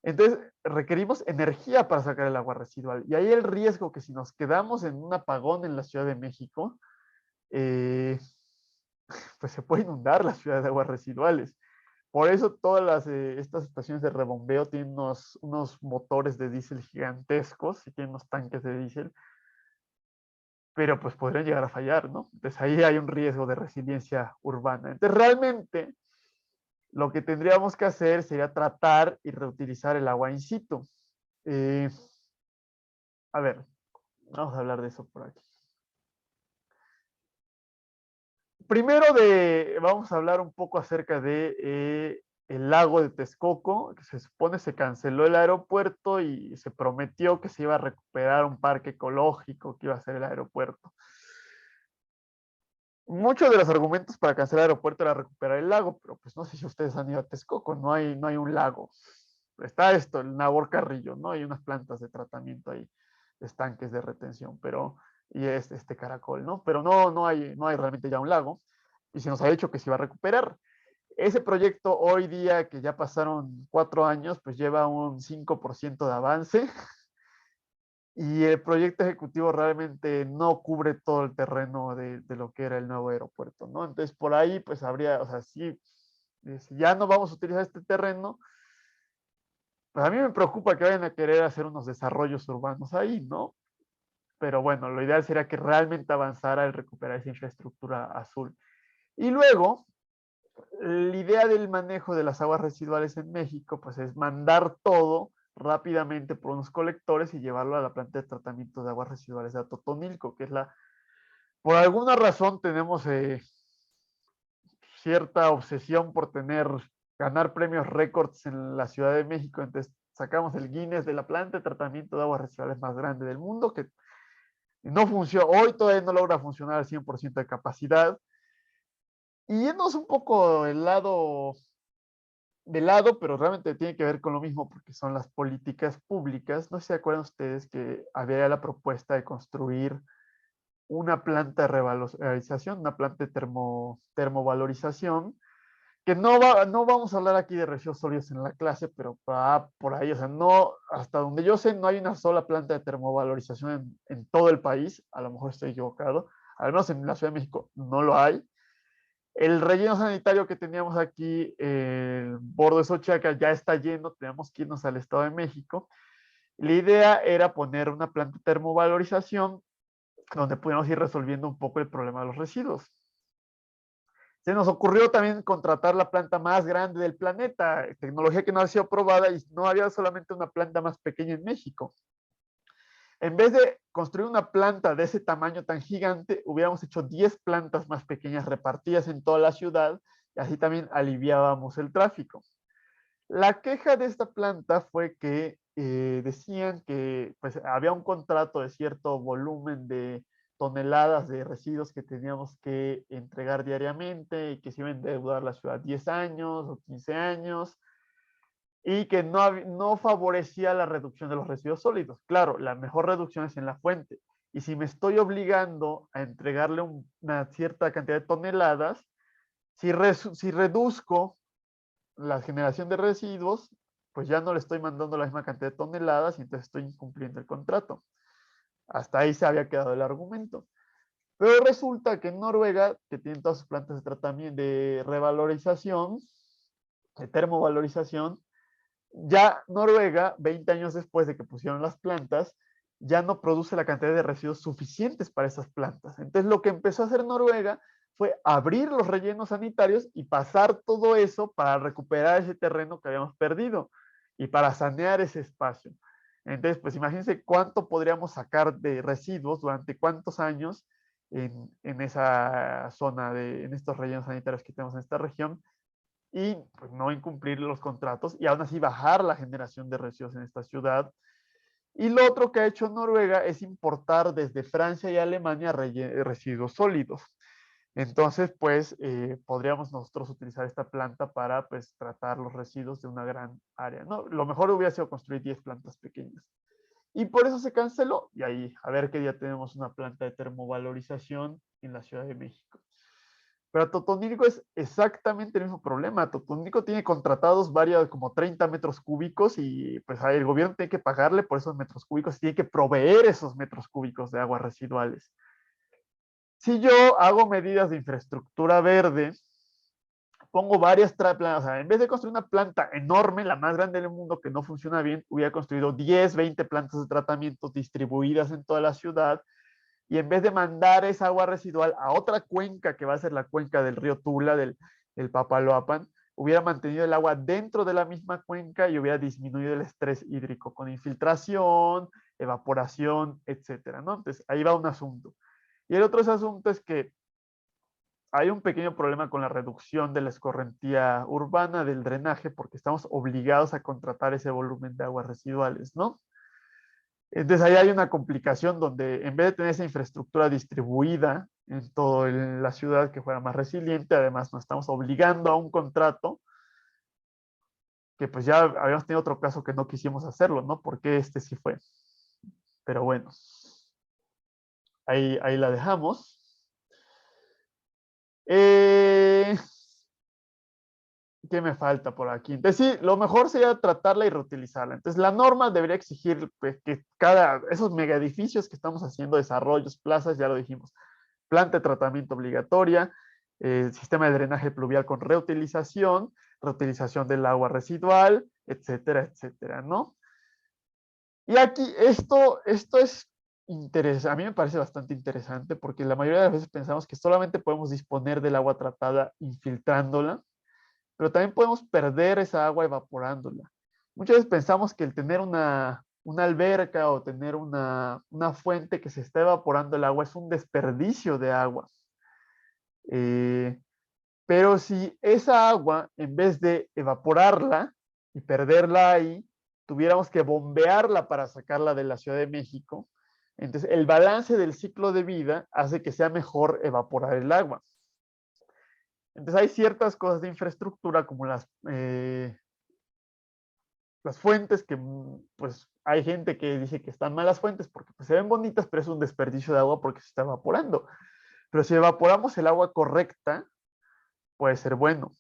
Entonces, requerimos energía para sacar el agua residual. Y ahí el riesgo que si nos quedamos en un apagón en la Ciudad de México, eh, pues se puede inundar la ciudad de aguas residuales. Por eso todas estas estaciones de rebombeo tienen unos motores de diésel gigantescos y tienen unos tanques de diésel, pero pues podrían llegar a fallar, ¿no? Entonces ahí hay un riesgo de resiliencia urbana. Entonces realmente lo que tendríamos que hacer sería tratar y reutilizar el agua in situ. Eh, a ver, vamos a hablar de eso por aquí. Primero vamos a hablar un poco acerca de el lago de Texcoco, que se supone se canceló el aeropuerto y se prometió que se iba a recuperar un parque ecológico que iba a ser el aeropuerto. Muchos de los argumentos para cancelar el aeropuerto era recuperar el lago, pero pues no sé si ustedes han ido a Texcoco, no hay un lago. Está esto, el Nabor Carrillo, ¿no? Hay unas plantas de tratamiento ahí, estanques de retención, y este caracol, ¿no? Pero no hay realmente ya un lago, y se nos ha dicho que se iba a recuperar. Ese proyecto hoy día, que ya pasaron 4 años, pues lleva un 5% de avance, y el proyecto ejecutivo realmente no cubre todo el terreno de lo que era el nuevo aeropuerto, ¿no? Entonces, por ahí, pues habría, o sea, si ya no vamos a utilizar este terreno, pues a mí me preocupa que vayan a querer hacer unos desarrollos urbanos ahí, ¿no? Pero bueno, lo ideal sería que realmente avanzara el recuperar esa infraestructura azul. Y luego, la idea del manejo de las aguas residuales en México, pues es mandar todo rápidamente por unos colectores y llevarlo a la planta de tratamiento de aguas residuales de Atotonilco, que es por alguna razón tenemos cierta obsesión por ganar premios récords en la Ciudad de México, entonces sacamos el Guinness de la planta de tratamiento de aguas residuales más grande del mundo, que no funciona, hoy todavía no logra funcionar al 100% de capacidad. Y yéndonos un poco pero realmente tiene que ver con lo mismo porque son las políticas públicas. No sé si se acuerdan ustedes que había la propuesta de construir una planta de revalorización, una planta de termovalorización, que no vamos a hablar aquí de residuos sólidos en la clase, pero va por ahí, o sea, no, hasta donde yo sé, no hay una sola planta de termovalorización en todo el país, a lo mejor estoy equivocado, al menos en la Ciudad de México no lo hay. El relleno sanitario que teníamos aquí, el Bordo de Xochiaca, ya está lleno, tenemos que irnos al Estado de México. La idea era poner una planta de termovalorización donde pudiéramos ir resolviendo un poco el problema de los residuos. Se nos ocurrió también contratar la planta más grande del planeta, tecnología que no ha sido probada y no había solamente una planta más pequeña en México. En vez de construir una planta de ese tamaño tan gigante, hubiéramos hecho 10 plantas más pequeñas repartidas en toda la ciudad y así también aliviábamos el tráfico. La queja de esta planta fue que decían que pues, había un contrato de cierto volumen de toneladas de residuos que teníamos que entregar diariamente y que se iba a endeudar la ciudad 10 años o 15 años y que no favorecía la reducción de los residuos sólidos. Claro, la mejor reducción es en la fuente. Y si me estoy obligando a entregarle una cierta cantidad de toneladas, si reduzco la generación de residuos, pues ya no le estoy mandando la misma cantidad de toneladas y entonces estoy incumpliendo el contrato. Hasta ahí se había quedado el argumento. Pero resulta que en Noruega, que tienen todas sus plantas de tratamiento, de revalorización, de termovalorización, ya Noruega, 20 años después de que pusieron las plantas, ya no produce la cantidad de residuos suficientes para esas plantas. Entonces lo que empezó a hacer Noruega fue abrir los rellenos sanitarios y pasar todo eso para recuperar ese terreno que habíamos perdido y para sanear ese espacio. Entonces, pues imagínense cuánto podríamos sacar de residuos durante cuántos años en esa zona, en estos rellenos sanitarios que tenemos en esta región, y pues, no incumplir los contratos y aún así bajar la generación de residuos en esta ciudad. Y lo otro que ha hecho Noruega es importar desde Francia y Alemania residuos sólidos. Entonces, pues, podríamos nosotros utilizar esta planta para, pues, tratar los residuos de una gran área, ¿no? Lo mejor hubiera sido construir 10 plantas pequeñas. Y por eso se canceló. Y ahí, a ver qué día tenemos una planta de termovalorización en la Ciudad de México. Pero Totonilco es exactamente el mismo problema. Totonilco tiene contratados varios, como 30 metros cúbicos y pues el gobierno tiene que pagarle por esos metros cúbicos y tiene que proveer esos metros cúbicos de aguas residuales. Si yo hago medidas de infraestructura verde, pongo varias plantas, o sea, en vez de construir una planta enorme, la más grande del mundo que no funciona bien, hubiera construido 10, 20 plantas de tratamiento distribuidas en toda la ciudad y en vez de mandar esa agua residual a otra cuenca que va a ser la cuenca del río Tula, del Papaloapan, hubiera mantenido el agua dentro de la misma cuenca y hubiera disminuido el estrés hídrico con infiltración, evaporación, etcétera, ¿no? Entonces, ahí va un asunto. Y el otro asunto es que hay un pequeño problema con la reducción de la escorrentía urbana del drenaje porque estamos obligados a contratar ese volumen de aguas residuales, ¿no? Entonces ahí hay una complicación donde en vez de tener esa infraestructura distribuida en toda la ciudad que fuera más resiliente, además nos estamos obligando a un contrato que pues ya habíamos tenido otro caso que no quisimos hacerlo, ¿no? Porque este sí fue. Pero bueno, ahí la dejamos. Eh, ¿Qué me falta por aquí? Entonces, sí, lo mejor sería tratarla y reutilizarla. Entonces, la norma debería exigir pues, que esos mega edificios que estamos haciendo, desarrollos, plazas, ya lo dijimos, planta de tratamiento obligatoria, sistema de drenaje pluvial con reutilización, reutilización del agua residual, etcétera, etcétera, ¿no? Y aquí esto es interesante, a mí me parece bastante interesante porque la mayoría de las veces pensamos que solamente podemos disponer del agua tratada infiltrándola, pero también podemos perder esa agua evaporándola. Muchas veces pensamos que el tener una alberca o tener una fuente que se está evaporando el agua es un desperdicio de agua. Eh, pero si esa agua, en vez de evaporarla y perderla ahí, tuviéramos que bombearla para sacarla de la Ciudad de México, entonces el balance del ciclo de vida hace que sea mejor evaporar el agua. Entonces hay ciertas cosas de infraestructura como las fuentes que pues hay gente que dice que están malas fuentes porque pues, se ven bonitas, pero es un desperdicio de agua porque se está evaporando. Pero si evaporamos el agua correcta, puede ser bueno.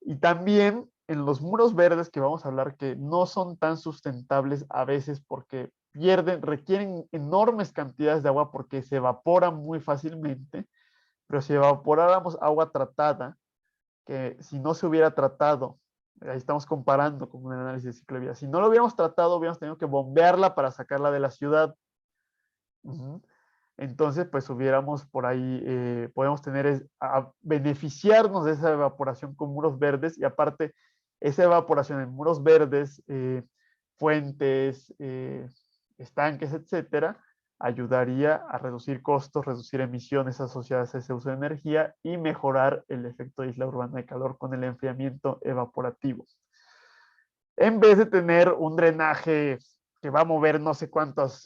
Y también en los muros verdes que vamos a hablar que no son tan sustentables a veces porque requieren enormes cantidades de agua porque se evaporan muy fácilmente, pero si evaporáramos agua tratada, que si no se hubiera tratado, ahí estamos comparando con un análisis de ciclo de vida, si no lo hubiéramos tratado, hubiéramos tenido que bombearla para sacarla de la ciudad. Entonces, pues hubiéramos por ahí, podemos tener, beneficiarnos de esa evaporación con muros verdes y aparte, esa evaporación en muros verdes, fuentes, estanques, etcétera, ayudaría a reducir costos, reducir emisiones asociadas a ese uso de energía y mejorar el efecto de isla urbana de calor con el enfriamiento evaporativo. En vez de tener un drenaje que va a mover no sé cuántas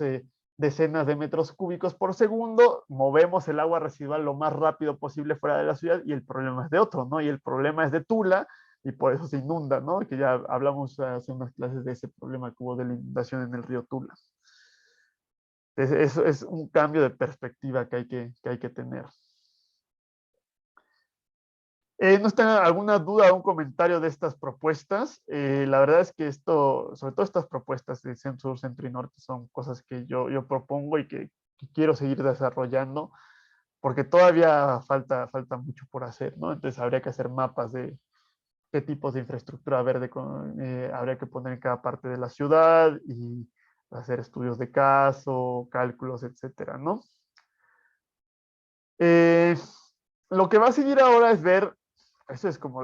decenas de metros cúbicos por segundo, movemos el agua residual lo más rápido posible fuera de la ciudad y el problema es de otro, ¿no? Y el problema es de Tula y por eso se inunda, ¿no? Que ya hablamos hace unas clases de ese problema que hubo de la inundación en el río Tula. Eso es un cambio de perspectiva que hay que tener. ¿No está alguna duda o un comentario de estas propuestas? La verdad es que sobre todo estas propuestas de centro, sur, centro y norte son cosas que yo propongo y que quiero seguir desarrollando porque todavía falta mucho por hacer, ¿no? Entonces habría que hacer mapas de qué tipos de infraestructura verde habría que poner en cada parte de la ciudad y hacer estudios de caso, cálculos, etcétera, ¿no? Eh, lo que va a seguir ahora es ver, eso es como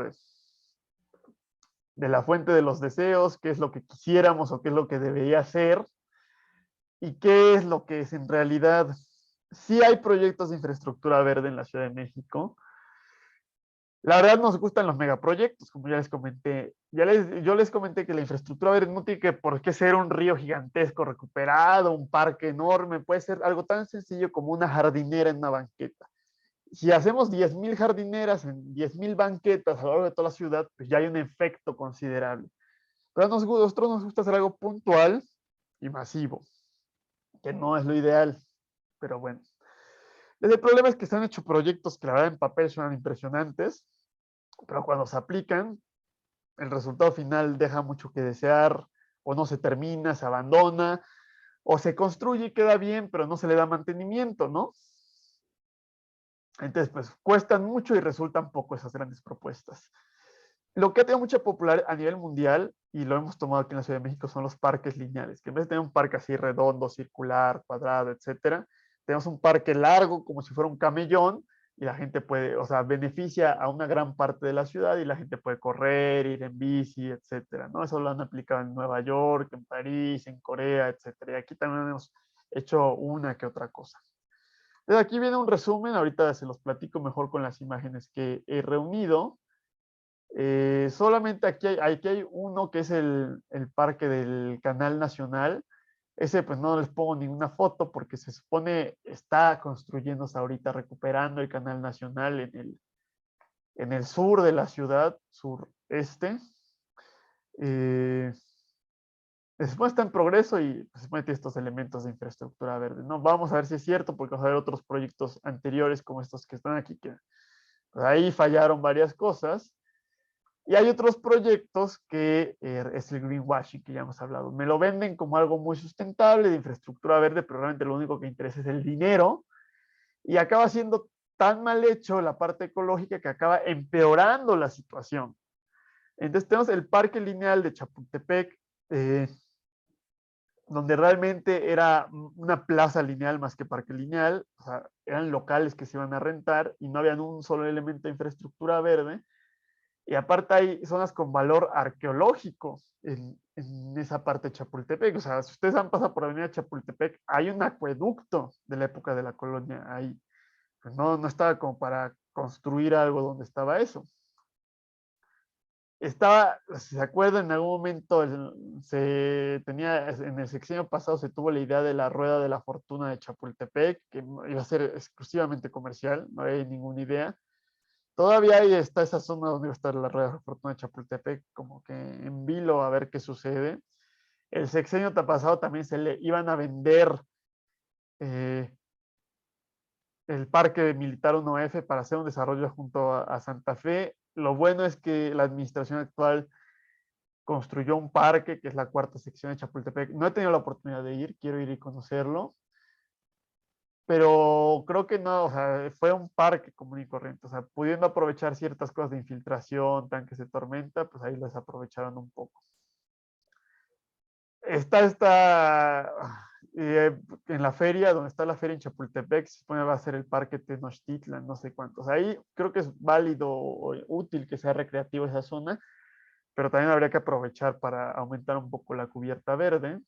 de la fuente de los deseos, qué es lo que quisiéramos o qué es lo que debería ser y qué es lo que es en realidad. Sí hay proyectos de infraestructura verde en la Ciudad de México. La verdad nos gustan los megaproyectos, como ya les comenté. Yo les comenté que la infraestructura verde no tiene que por qué ser un río gigantesco recuperado, un parque enorme, puede ser algo tan sencillo como una jardinera en una banqueta. Si hacemos 10,000 jardineras en 10,000 banquetas a lo largo de toda la ciudad, pues ya hay un efecto considerable. Pero a nosotros nos gusta hacer algo puntual y masivo, que no es lo ideal, pero bueno. El problema es que se han hecho proyectos que la verdad en papel suenan impresionantes, pero cuando se aplican, el resultado final deja mucho que desear, o no se termina, se abandona, o se construye y queda bien, pero no se le da mantenimiento, ¿no? Entonces, pues cuestan mucho y resultan poco esas grandes propuestas. Lo que ha tenido mucha popularidad a nivel mundial, y lo hemos tomado aquí en la Ciudad de México, son los parques lineales, que en vez de tener un parque así redondo, circular, cuadrado, etcétera, tenemos un parque largo como si fuera un camellón, y la gente puede, o sea, beneficia a una gran parte de la ciudad y la gente puede correr, ir en bici, etcétera, ¿no? Eso lo han aplicado en Nueva York, en París, en Corea, etcétera. Y aquí también hemos hecho una que otra cosa. Entonces aquí viene un resumen, ahorita se los platico mejor con las imágenes que he reunido. Solamente aquí hay uno que es el parque del Canal Nacional. Ese pues no les pongo ninguna foto porque se supone está construyéndose ahorita, recuperando el Canal Nacional en el sur de la ciudad, sureste. Eh, se supone está en progreso y se supone tiene estos elementos de infraestructura verde. No, vamos a ver si es cierto porque vamos a ver otros proyectos anteriores como estos que están aquí, que pues, ahí fallaron varias cosas. Y hay otros proyectos que es el greenwashing que ya hemos hablado. Me lo venden como algo muy sustentable de infraestructura verde, pero realmente lo único que interesa es el dinero y acaba siendo tan mal hecho la parte ecológica que acaba empeorando la situación. Entonces tenemos el parque lineal de Chapultepec, donde realmente era una plaza lineal más que parque lineal, o sea, eran locales que se iban a rentar y no habían un solo elemento de infraestructura verde. Y aparte hay zonas con valor arqueológico en esa parte de Chapultepec. O sea, si ustedes han pasado por la avenida Chapultepec, hay un acueducto de la época de la colonia ahí. Pues no estaba como para construir algo donde estaba eso. Estaba, si se acuerdan, en algún momento se tenía, en el sexenio pasado se tuvo la idea de la rueda de la fortuna de Chapultepec, que iba a ser exclusivamente comercial, no hay ninguna idea. Todavía ahí está esa zona donde va a estar la rueda de fortuna de Chapultepec, como que en vilo a ver qué sucede. El sexenio pasado también se le iban a vender eh, el parque militar 1F para hacer un desarrollo junto a Santa Fe. Lo bueno es que la administración actual construyó un parque, que es la cuarta sección de Chapultepec. No he tenido la oportunidad de ir, quiero ir y conocerlo, pero creo que no, o sea, fue un parque común y corriente, o sea, pudiendo aprovechar ciertas cosas de infiltración, tanques de tormenta, pues ahí las aprovecharon un poco. En la feria, donde está la feria en Chapultepec, se supone va a ser el parque Tenochtitlan, no sé cuántos. Ahí creo que es válido o útil que sea recreativo esa zona, pero también habría que aprovechar para aumentar un poco la cubierta verde.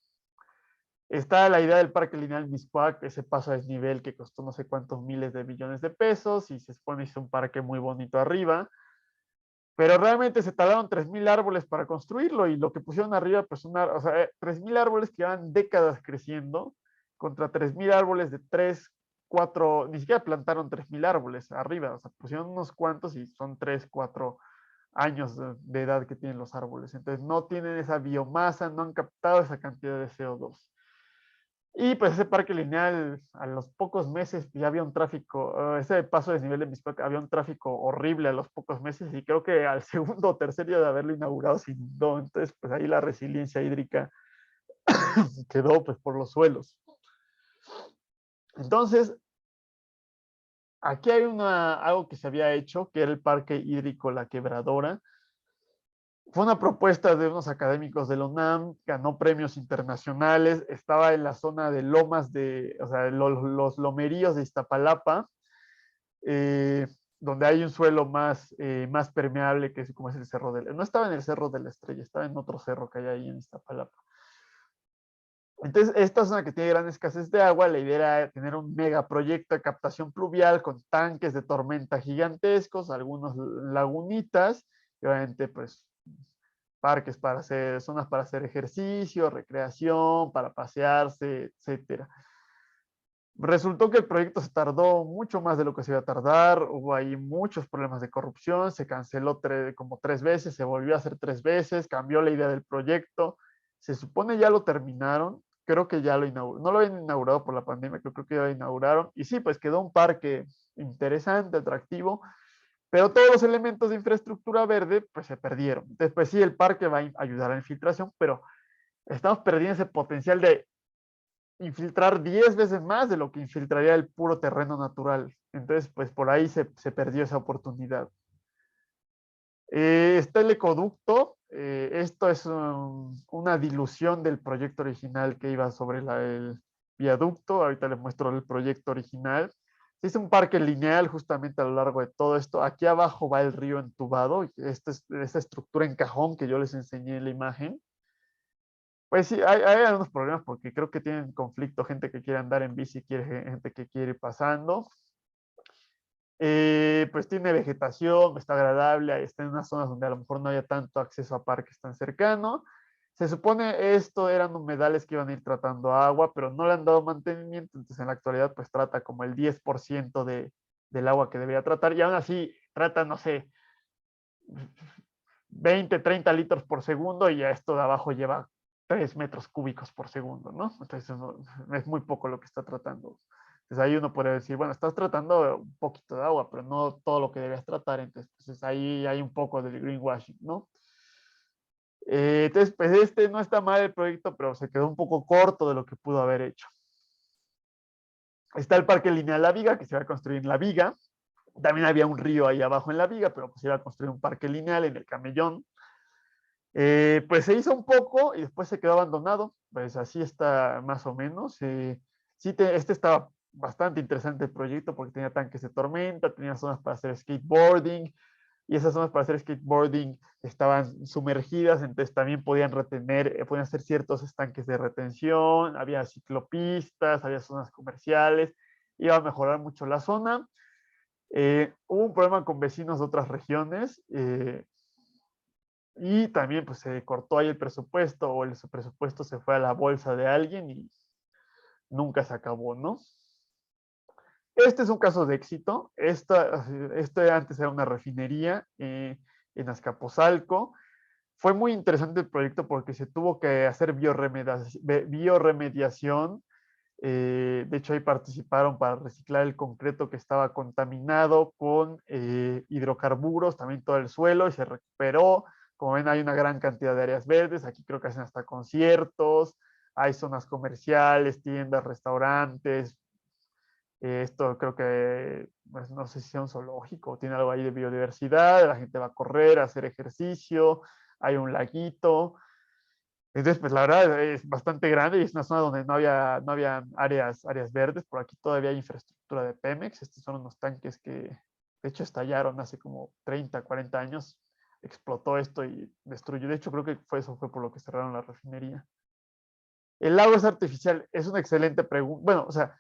Está la idea del parque lineal Miscuac, ese paso a desnivel que costó no sé cuántos miles de millones de pesos y se supone que es un parque muy bonito arriba, pero realmente se talaron 3,000 árboles para construirlo y lo que pusieron arriba, pues o sea, 3,000 árboles que llevan décadas creciendo contra 3,000 árboles de 3, 4, ni siquiera plantaron 3,000 árboles arriba, o sea, pusieron unos cuantos y son 3, 4 años de edad que tienen los árboles. Entonces no tienen esa biomasa, no han captado esa cantidad de CO2. Y pues ese parque lineal, a los pocos meses ya había un tráfico, ese paso de desnivel de Miscuac, había un tráfico horrible a los pocos meses y creo que al segundo o tercer día de haberlo inaugurado se inundó. Entonces, pues ahí la resiliencia hídrica quedó pues por los suelos. Entonces, aquí hay algo que se había hecho, que era el parque hídrico La Quebradora. Fue una propuesta de unos académicos de la UNAM, ganó premios internacionales, estaba en la zona de lomas o sea, los lomeríos de Iztapalapa. donde hay un suelo más permeable, que es como es el Cerro no estaba en el Cerro de la Estrella, estaba en otro cerro que hay ahí en Iztapalapa. Entonces, esta zona que tiene gran escasez de agua, la idea era tener un megaproyecto de captación pluvial con tanques de tormenta gigantescos, algunos lagunitas, y obviamente, pues, parques para hacer, zonas para hacer ejercicio, recreación, para pasearse, etcétera. Resultó que el proyecto se tardó mucho más de lo que se iba a tardar, hubo ahí muchos problemas de corrupción, se canceló como 3 veces, se volvió a hacer 3 veces, cambió la idea del proyecto, se supone ya lo terminaron, creo que ya lo inauguraron, no lo habían inaugurado por la pandemia, creo que ya lo inauguraron, y sí, pues quedó un parque interesante, atractivo, pero todos los elementos de infraestructura verde pues se perdieron. Entonces, pues sí, el parque va a ayudar a la infiltración, pero estamos perdiendo ese potencial de infiltrar 10 veces más de lo que infiltraría el puro terreno natural. Entonces, pues por ahí se perdió esa oportunidad. Está el ecoducto. Esto es una dilución del proyecto original que iba sobre el viaducto. Ahorita les muestro el proyecto original. Es un parque lineal justamente a lo largo de todo esto. Aquí abajo va el río entubado. Esta estructura en cajón que yo les enseñé en la imagen. Pues sí, hay algunos problemas porque creo que tienen conflicto, gente que quiere andar en bici, gente que quiere ir pasando. Pues tiene vegetación, está agradable, está en unas zonas donde a lo mejor no haya tanto acceso a parques tan cercano. Se supone esto eran humedales que iban a ir tratando agua, pero no le han dado mantenimiento, entonces en la actualidad pues trata como el 10% del agua que debería tratar, y aún así trata, no sé, 20, 30 litros por segundo, y a esto de abajo lleva 3 metros cúbicos por segundo, ¿no? Entonces es muy poco lo que está tratando. Entonces ahí uno puede decir, bueno, estás tratando un poquito de agua, pero no todo lo que debes tratar, entonces pues ahí hay un poco de greenwashing, ¿no? Entonces, pues este no está mal el proyecto, pero se quedó un poco corto de lo que pudo haber hecho. Está el Parque Lineal La Viga, que se va a construir en La Viga. También había un río ahí abajo en La Viga, pero pues se iba a construir un parque lineal en el Camellón. Pues se hizo un poco y después se quedó abandonado, pues así está más o menos. Sí, este estaba bastante interesante el proyecto porque tenía tanques de tormenta, tenía zonas para hacer skateboarding, y esas zonas para hacer skateboarding estaban sumergidas, entonces también podían retener, podían hacer ciertos estanques de retención, había ciclopistas, había zonas comerciales, iba a mejorar mucho la zona. Hubo un problema con vecinos de otras regiones, y también pues se cortó ahí el presupuesto, o el presupuesto se fue a la bolsa de alguien y nunca se acabó, ¿no? Este es un caso de éxito. Este antes era una refinería en Azcapotzalco. Fue muy interesante el proyecto porque se tuvo que hacer bioremediación. De hecho, ahí participaron para reciclar el concreto que estaba contaminado con hidrocarburos, también todo el suelo, y se recuperó. Como ven, hay una gran cantidad de áreas verdes. Aquí creo que hacen hasta conciertos, hay zonas comerciales, tiendas, restaurantes. Esto creo que, pues, no sé si sea un zoológico, tiene algo ahí de biodiversidad, la gente va a correr, a hacer ejercicio, hay un laguito. Entonces, pues la verdad es bastante grande y es una zona donde no había áreas verdes. Por aquí todavía hay infraestructura de Pemex. Estos son unos tanques que, de hecho, estallaron hace como 30, 40 años. Explotó esto y destruyó. De hecho, creo que eso fue por lo que cerraron la refinería. ¿El lago es artificial? Es una excelente pregunta. Bueno, o sea,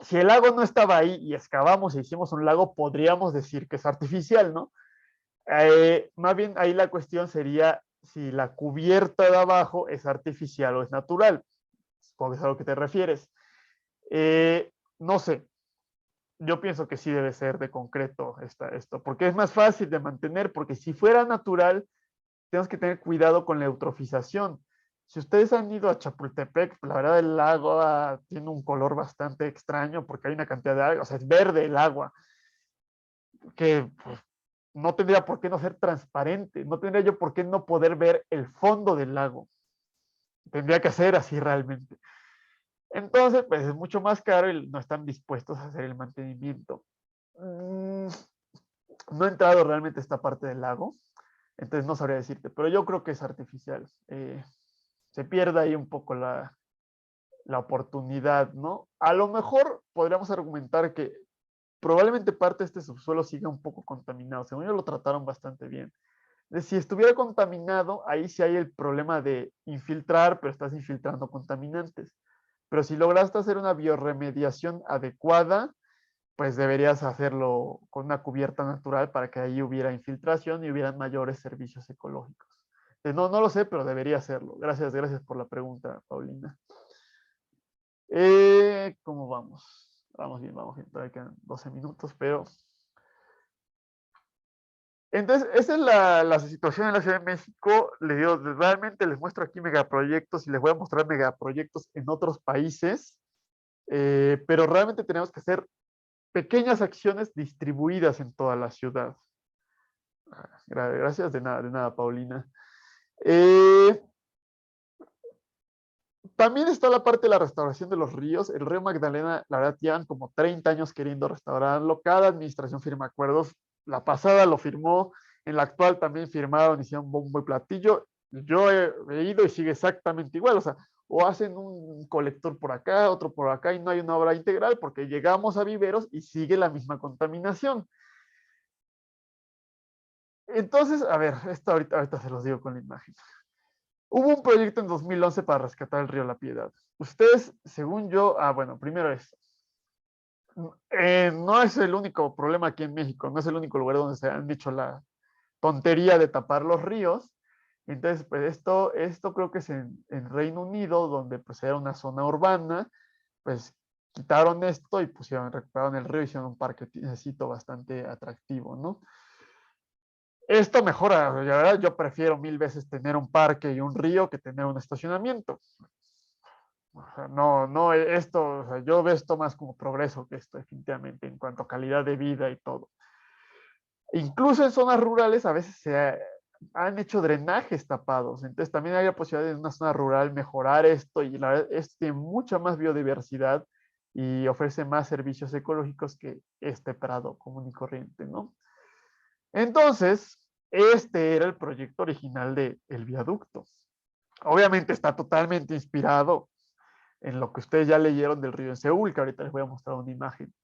si el lago no estaba ahí y excavamos e hicimos un lago, podríamos decir que es artificial, ¿no? Más bien ahí la cuestión sería si la cubierta de abajo es artificial o es natural. Supongo que es a lo que te refieres. No sé, yo pienso que sí debe ser de concreto esto, porque es más fácil de mantener, porque si fuera natural, tenemos que tener cuidado con la eutrofización. Si ustedes han ido a Chapultepec, la verdad el agua tiene un color bastante extraño porque hay una cantidad de agua, o sea, es verde el agua, que pues, no tendría por qué no ser transparente, no tendría yo por qué no poder ver el fondo del lago. Tendría que ser así realmente. Entonces, pues es mucho más caro y no están dispuestos a hacer el mantenimiento. No he entrado realmente a esta parte del lago, entonces no sabría decirte, pero yo creo que es artificial. Se pierde ahí un poco la oportunidad, ¿no? A lo mejor podríamos argumentar que probablemente parte de este subsuelo siga un poco contaminado. Según yo lo trataron bastante bien. Si estuviera contaminado, ahí sí hay el problema de infiltrar, pero estás infiltrando contaminantes. Pero si lograste hacer una bioremediación adecuada, pues deberías hacerlo con una cubierta natural para que ahí hubiera infiltración y hubieran mayores servicios ecológicos. No, no lo sé, pero debería hacerlo. Gracias, gracias por la pregunta, Paulina. ¿Cómo vamos? Vamos bien, todavía quedan 12 minutos, pero... Entonces, esa es la situación en la Ciudad de México. Les digo, realmente les muestro aquí megaproyectos y les voy a mostrar megaproyectos en otros países, pero realmente tenemos que hacer pequeñas acciones distribuidas en toda la ciudad. Gracias, de nada, Paulina. También está la parte de la restauración de los ríos. El río Magdalena, la verdad, llevan como 30 años queriendo restaurarlo. Cada administración firma acuerdos. La pasada lo firmó, en la actual también firmaron, hicieron bombo y platillo. Yo he ido y sigue exactamente igual. O sea, o hacen un colector por acá, otro por acá, y no hay una obra integral porque llegamos a viveros y sigue la misma contaminación. Entonces, a ver, esto ahorita se los digo con la imagen. Hubo un proyecto en 2011 para rescatar el río La Piedad. Ustedes, según yo, bueno, primero es, no es el único problema aquí en México, no es el único lugar donde se han hecho la tontería de tapar los ríos. Entonces, pues esto creo que es en Reino Unido, donde pues era una zona urbana, pues quitaron esto y recuperaron el río y hicieron un parquecito bastante atractivo, ¿no? Esto mejora, la verdad, yo prefiero 1000 veces tener un parque y un río que tener un estacionamiento. O sea, no, esto, o sea, yo veo esto más como progreso que esto, definitivamente, en cuanto a calidad de vida y todo. Incluso en zonas rurales a veces han hecho drenajes tapados, entonces también hay la posibilidad de en una zona rural mejorar esto y la verdad, esto tiene mucha más biodiversidad y ofrece más servicios ecológicos que este prado común y corriente, ¿no? Entonces, este era el proyecto original de el viaducto. Obviamente está totalmente inspirado en lo que ustedes ya leyeron del río en Seúl, que ahorita les voy a mostrar una imagen.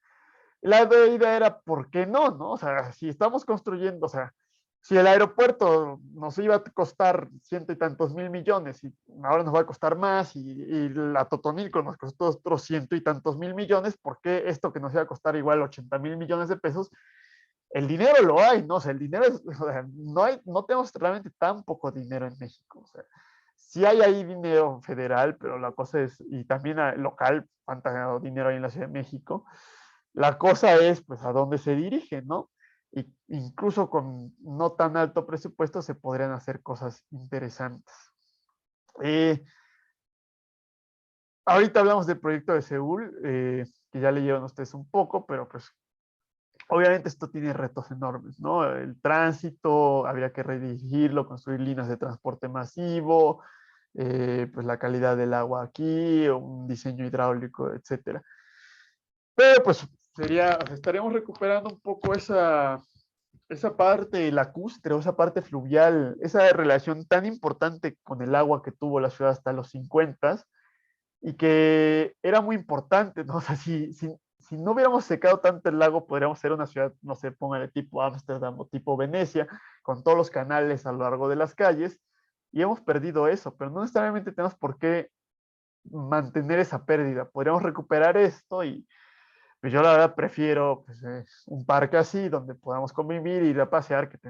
La idea era, ¿por qué no? ¿No? O sea, si estamos construyendo, o sea, si el aeropuerto nos iba a costar ciento y tantos mil millones y ahora nos va a costar más y la Totonilco nos costó otros ciento y tantos mil millones, ¿por qué esto que nos iba a costar igual 80,000 millones de pesos? El dinero lo hay, ¿no? O sea, el dinero es, o sea, no tenemos realmente tan poco dinero en México. O sea, sí hay ahí dinero federal, pero la cosa es, y también local, cuánto dinero hay en la Ciudad de México. La cosa es, pues, a dónde se dirige, ¿no? Y incluso con no tan alto presupuesto se podrían hacer cosas interesantes. Eh, Ahorita hablamos del proyecto de Seúl, que ya leyeron ustedes un poco, pero pues obviamente esto tiene retos enormes, ¿no? El tránsito, habría que redirigirlo, construir líneas de transporte masivo, pues la calidad del agua aquí, un diseño hidráulico, etcétera. Pero pues estaríamos recuperando un poco esa parte lacustre, o esa parte fluvial, esa relación tan importante con el agua que tuvo la ciudad hasta los 50 y que era muy importante, ¿no? O sea, si no hubiéramos secado tanto el lago, podríamos ser una ciudad, no sé, póngale tipo Ámsterdam o tipo Venecia, con todos los canales a lo largo de las calles, y hemos perdido eso, pero no necesariamente tenemos por qué mantener esa pérdida. Podríamos recuperar esto y pues yo la verdad prefiero pues, un parque así, donde podamos convivir, ir a pasear, que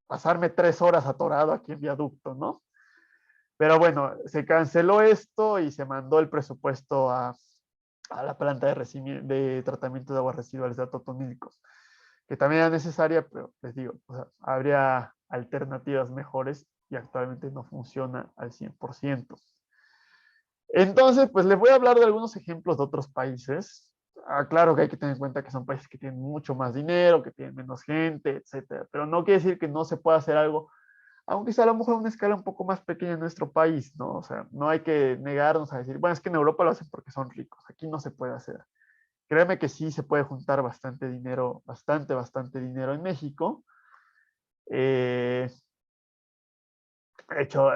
pasarme 3 horas atorado aquí en viaducto, ¿no? Pero bueno, se canceló esto y se mandó el presupuesto a la planta de tratamiento de aguas residuales de Atotonilco, que también era necesaria, pero les digo, o sea, habría alternativas mejores y actualmente no funciona al 100%. Entonces, pues les voy a hablar de algunos ejemplos de otros países. Claro que hay que tener en cuenta que son países que tienen mucho más dinero, que tienen menos gente, etcétera, pero no quiere decir que no se pueda hacer algo aunque sea a lo mejor a una escala un poco más pequeña en nuestro país, ¿no? O sea, no hay que negarnos a decir, bueno, es que en Europa lo hacen porque son ricos, aquí no se puede hacer. Créeme que sí se puede juntar bastante dinero, bastante dinero en México. De hecho,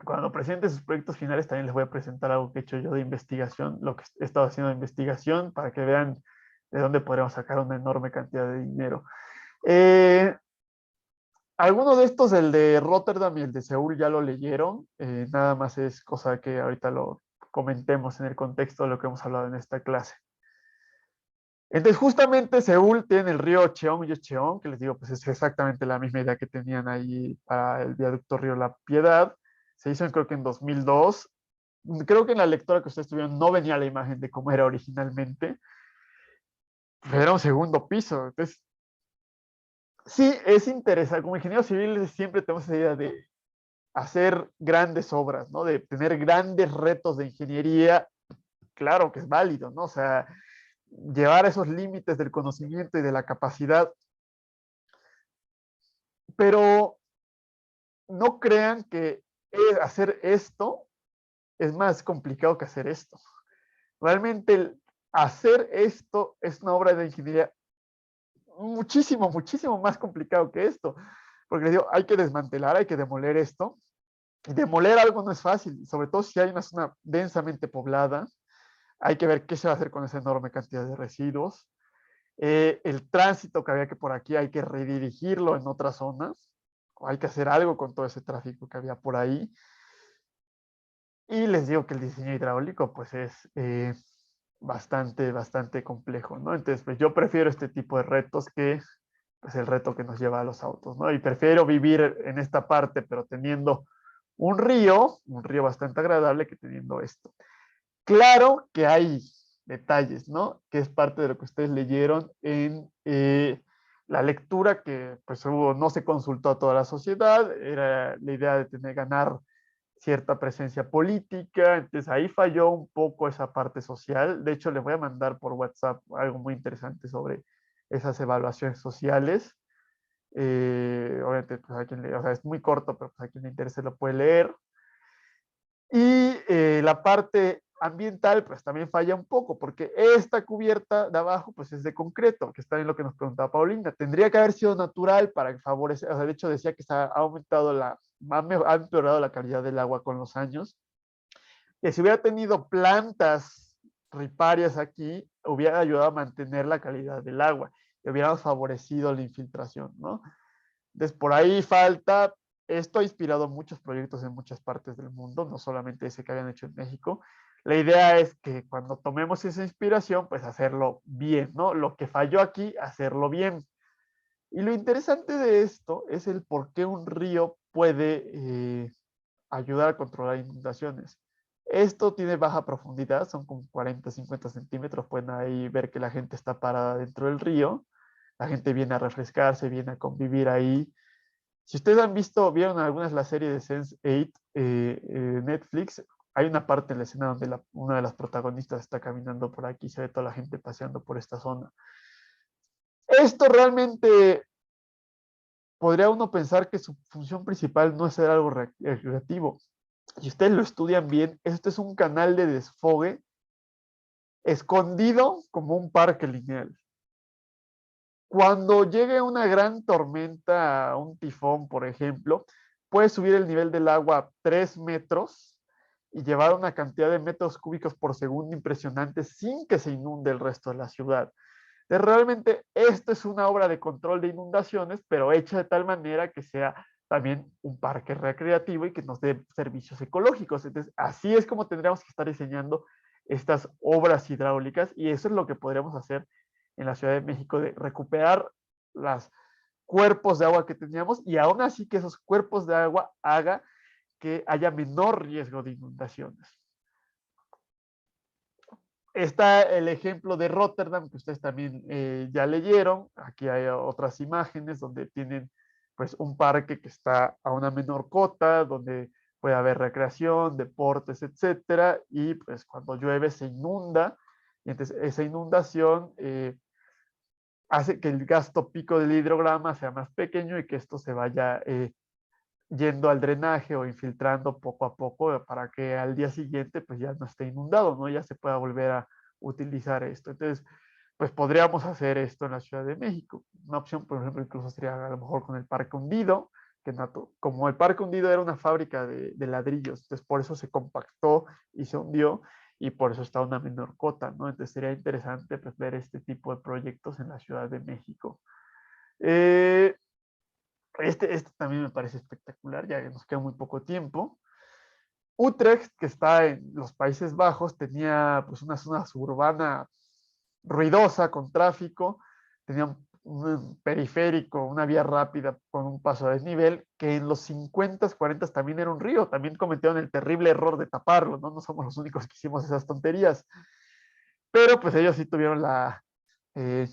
cuando presente sus proyectos finales también les voy a presentar algo que he hecho yo de investigación, lo que he estado haciendo de investigación para que vean de dónde podríamos sacar una enorme cantidad de dinero. Eh, Alguno de estos, el de Rotterdam y el de Seúl, ya lo leyeron. Nada más es cosa que ahorita lo comentemos en el contexto de lo que hemos hablado en esta clase. Entonces, justamente Seúl tiene el río Cheong, que les digo, pues es exactamente la misma idea que tenían ahí para el viaducto Río La Piedad. Se hizo, creo que en 2002. Creo que en la lectura que ustedes tuvieron no venía la imagen de cómo era originalmente, pero era un segundo piso. Entonces, sí, es interesante. Como ingenieros civiles siempre tenemos esa idea de hacer grandes obras, ¿no? De tener grandes retos de ingeniería, claro que es válido, ¿no? O sea, llevar esos límites del conocimiento y de la capacidad, pero no crean que hacer esto es más complicado que hacer esto. Realmente hacer esto es una obra de ingeniería muchísimo, muchísimo más complicado que esto, porque les digo, hay que desmantelar, hay que demoler esto, y demoler algo no es fácil, sobre todo si hay una zona densamente poblada. Hay que ver qué se va a hacer con esa enorme cantidad de residuos. El tránsito que había que por aquí hay que redirigirlo en otras zonas. O hay que hacer algo con todo ese tráfico que había por ahí. Y les digo que el diseño hidráulico pues es bastante, bastante complejo, ¿no? Entonces, pues yo prefiero este tipo de retos que pues el reto que nos lleva a los autos, ¿no? Y prefiero vivir en esta parte, pero teniendo un río bastante agradable que teniendo esto. Claro que hay detalles, ¿no? Que es parte de lo que ustedes leyeron en la lectura que pues no se consultó a toda la sociedad, era la idea de tener ganar cierta presencia política, entonces ahí falló un poco esa parte social. De hecho, les voy a mandar por WhatsApp algo muy interesante sobre esas evaluaciones sociales. Obviamente, pues a quien le, o sea, es muy corto, pero pues a quien le interese lo puede leer. Y la parte ambiental, pues también falla un poco, porque esta cubierta de abajo, pues es de concreto, que está en lo que nos preguntaba Paulina. Tendría que haber sido natural para favorecer, o sea, de hecho decía que se ha aumentado ha empeorado la calidad del agua con los años. Que si hubiera tenido plantas riparias aquí, hubiera ayudado a mantener la calidad del agua y hubiera favorecido la infiltración, ¿no? Entonces, por ahí falta, esto ha inspirado muchos proyectos en muchas partes del mundo, no solamente ese que habían hecho en México. La idea es que cuando tomemos esa inspiración, pues hacerlo bien, ¿no? Lo que falló aquí, hacerlo bien. Y lo interesante de esto es el por qué un río puede ayudar a controlar inundaciones. Esto tiene baja profundidad, son como 40, 50 centímetros. Pueden ahí ver que la gente está parada dentro del río. La gente viene a refrescarse, viene a convivir ahí. Si ustedes han visto, vieron algunas la serie de Sense8 Netflix, hay una parte en la escena donde una de las protagonistas está caminando por aquí, se ve toda la gente paseando por esta zona. Esto realmente podría uno pensar que su función principal no es ser algo recreativo. Si ustedes lo estudian bien, esto es un canal de desfogue escondido como un parque lineal. Cuando llegue una gran tormenta, un tifón, por ejemplo, puede subir el nivel del agua a 3 metros y llevar una cantidad de metros cúbicos por segundo impresionante sin que se inunde el resto de la ciudad. Entonces, realmente esto es una obra de control de inundaciones, pero hecha de tal manera que sea también un parque recreativo y que nos dé servicios ecológicos. Entonces, así es como tendríamos que estar diseñando estas obras hidráulicas y eso es lo que podríamos hacer en la Ciudad de México, de recuperar los cuerpos de agua que teníamos y aún así que esos cuerpos de agua haga que haya menor riesgo de inundaciones. Está el ejemplo de Rotterdam, que ustedes también ya leyeron. Aquí hay otras imágenes donde tienen pues un parque que está a una menor cota, donde puede haber recreación, deportes, etcétera, y pues cuando llueve se inunda, y entonces esa inundación hace que el gasto pico del hidrograma sea más pequeño y que esto se vaya yendo al drenaje o infiltrando poco a poco para que al día siguiente pues ya no esté inundado, ¿no? Ya se pueda volver a utilizar esto. Entonces, pues podríamos hacer esto en la Ciudad de México. Una opción, por ejemplo, incluso sería a lo mejor con el Parque Hundido, que como el Parque Hundido era una fábrica de ladrillos, entonces por eso se compactó y se hundió. y por eso está una menor cota, ¿no? Entonces sería interesante pues, ver este tipo de proyectos en la Ciudad de México. Este también me parece espectacular, ya que nos queda muy poco tiempo. Utrecht, que está en los Países Bajos, tenía pues una zona suburbana ruidosa, con tráfico, tenía un periférico, una vía rápida con un paso a desnivel, que en los 50, 40 también era un río, también cometieron el terrible error de taparlo, ¿no? No somos los únicos que hicimos esas tonterías, pero pues ellos sí tuvieron eh,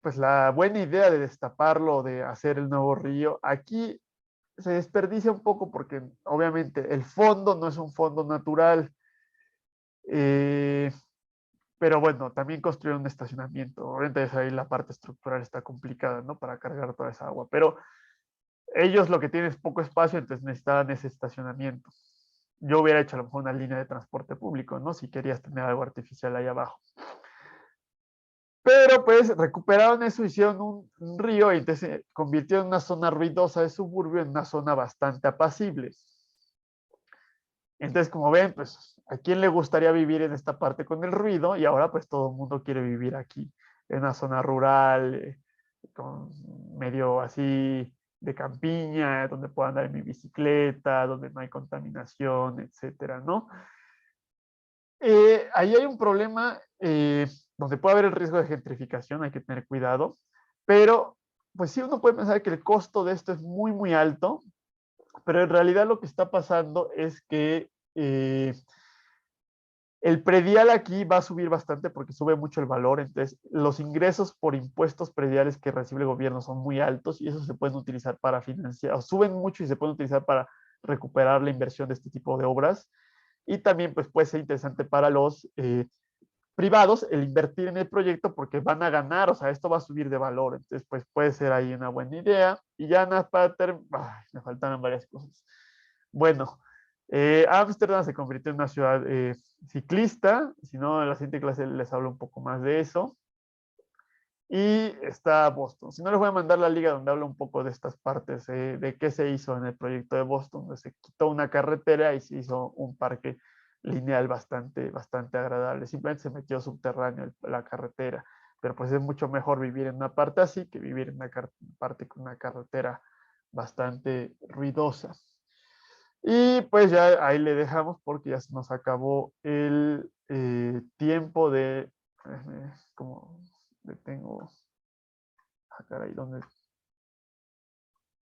pues la buena idea de destaparlo, de hacer el nuevo río. Aquí se desperdicia un poco porque obviamente el fondo no es un fondo natural, eh, pero bueno, también construyeron un estacionamiento. Obviamente ahí la parte estructural está complicada, ¿no? Para cargar toda esa agua, pero ellos lo que tienen es poco espacio, entonces necesitaban ese estacionamiento. Yo hubiera hecho a lo mejor una línea de transporte público, ¿no? Si querías tener algo artificial ahí abajo. Pero pues recuperaron eso, hicieron un río y entonces se convirtió en una zona ruidosa de suburbio en una zona bastante apacible. Entonces, como ven, pues a quién le gustaría vivir en esta parte con el ruido y ahora pues todo el mundo quiere vivir aquí, en una zona rural, con medio así de campiña, donde pueda andar en mi bicicleta, donde no hay contaminación, etcétera, ¿no? Ahí hay un problema donde puede haber el riesgo de gentrificación, hay que tener cuidado, pero pues sí uno puede pensar que el costo de esto es muy, muy alto, pero en realidad lo que está pasando es que el predial aquí va a subir bastante porque sube mucho el valor, entonces los ingresos por impuestos prediales que recibe el gobierno son muy altos y eso se pueden utilizar para financiar, o suben mucho y se pueden utilizar para recuperar la inversión de este tipo de obras. Y también pues puede ser interesante para los privados el invertir en el proyecto porque van a ganar, o sea, esto va a subir de valor, entonces pues puede ser ahí una buena idea. Y ya nada, me faltaron varias cosas. Bueno, Ámsterdam se convirtió en una ciudad ciclista, si no, en la siguiente clase les hablo un poco más de eso. Y está Boston. Si no, les voy a mandar la liga donde habla un poco de estas partes, de qué se hizo en el proyecto de Boston, donde se quitó una carretera y se hizo un parque lineal bastante, bastante agradable. Simplemente se metió subterráneo la carretera, pero pues es mucho mejor vivir en una parte así que vivir en una parte con una carretera bastante ruidosa. Y pues ya ahí le dejamos porque ya se nos acabó el tiempo de, como le tengo, caray, ¿dónde?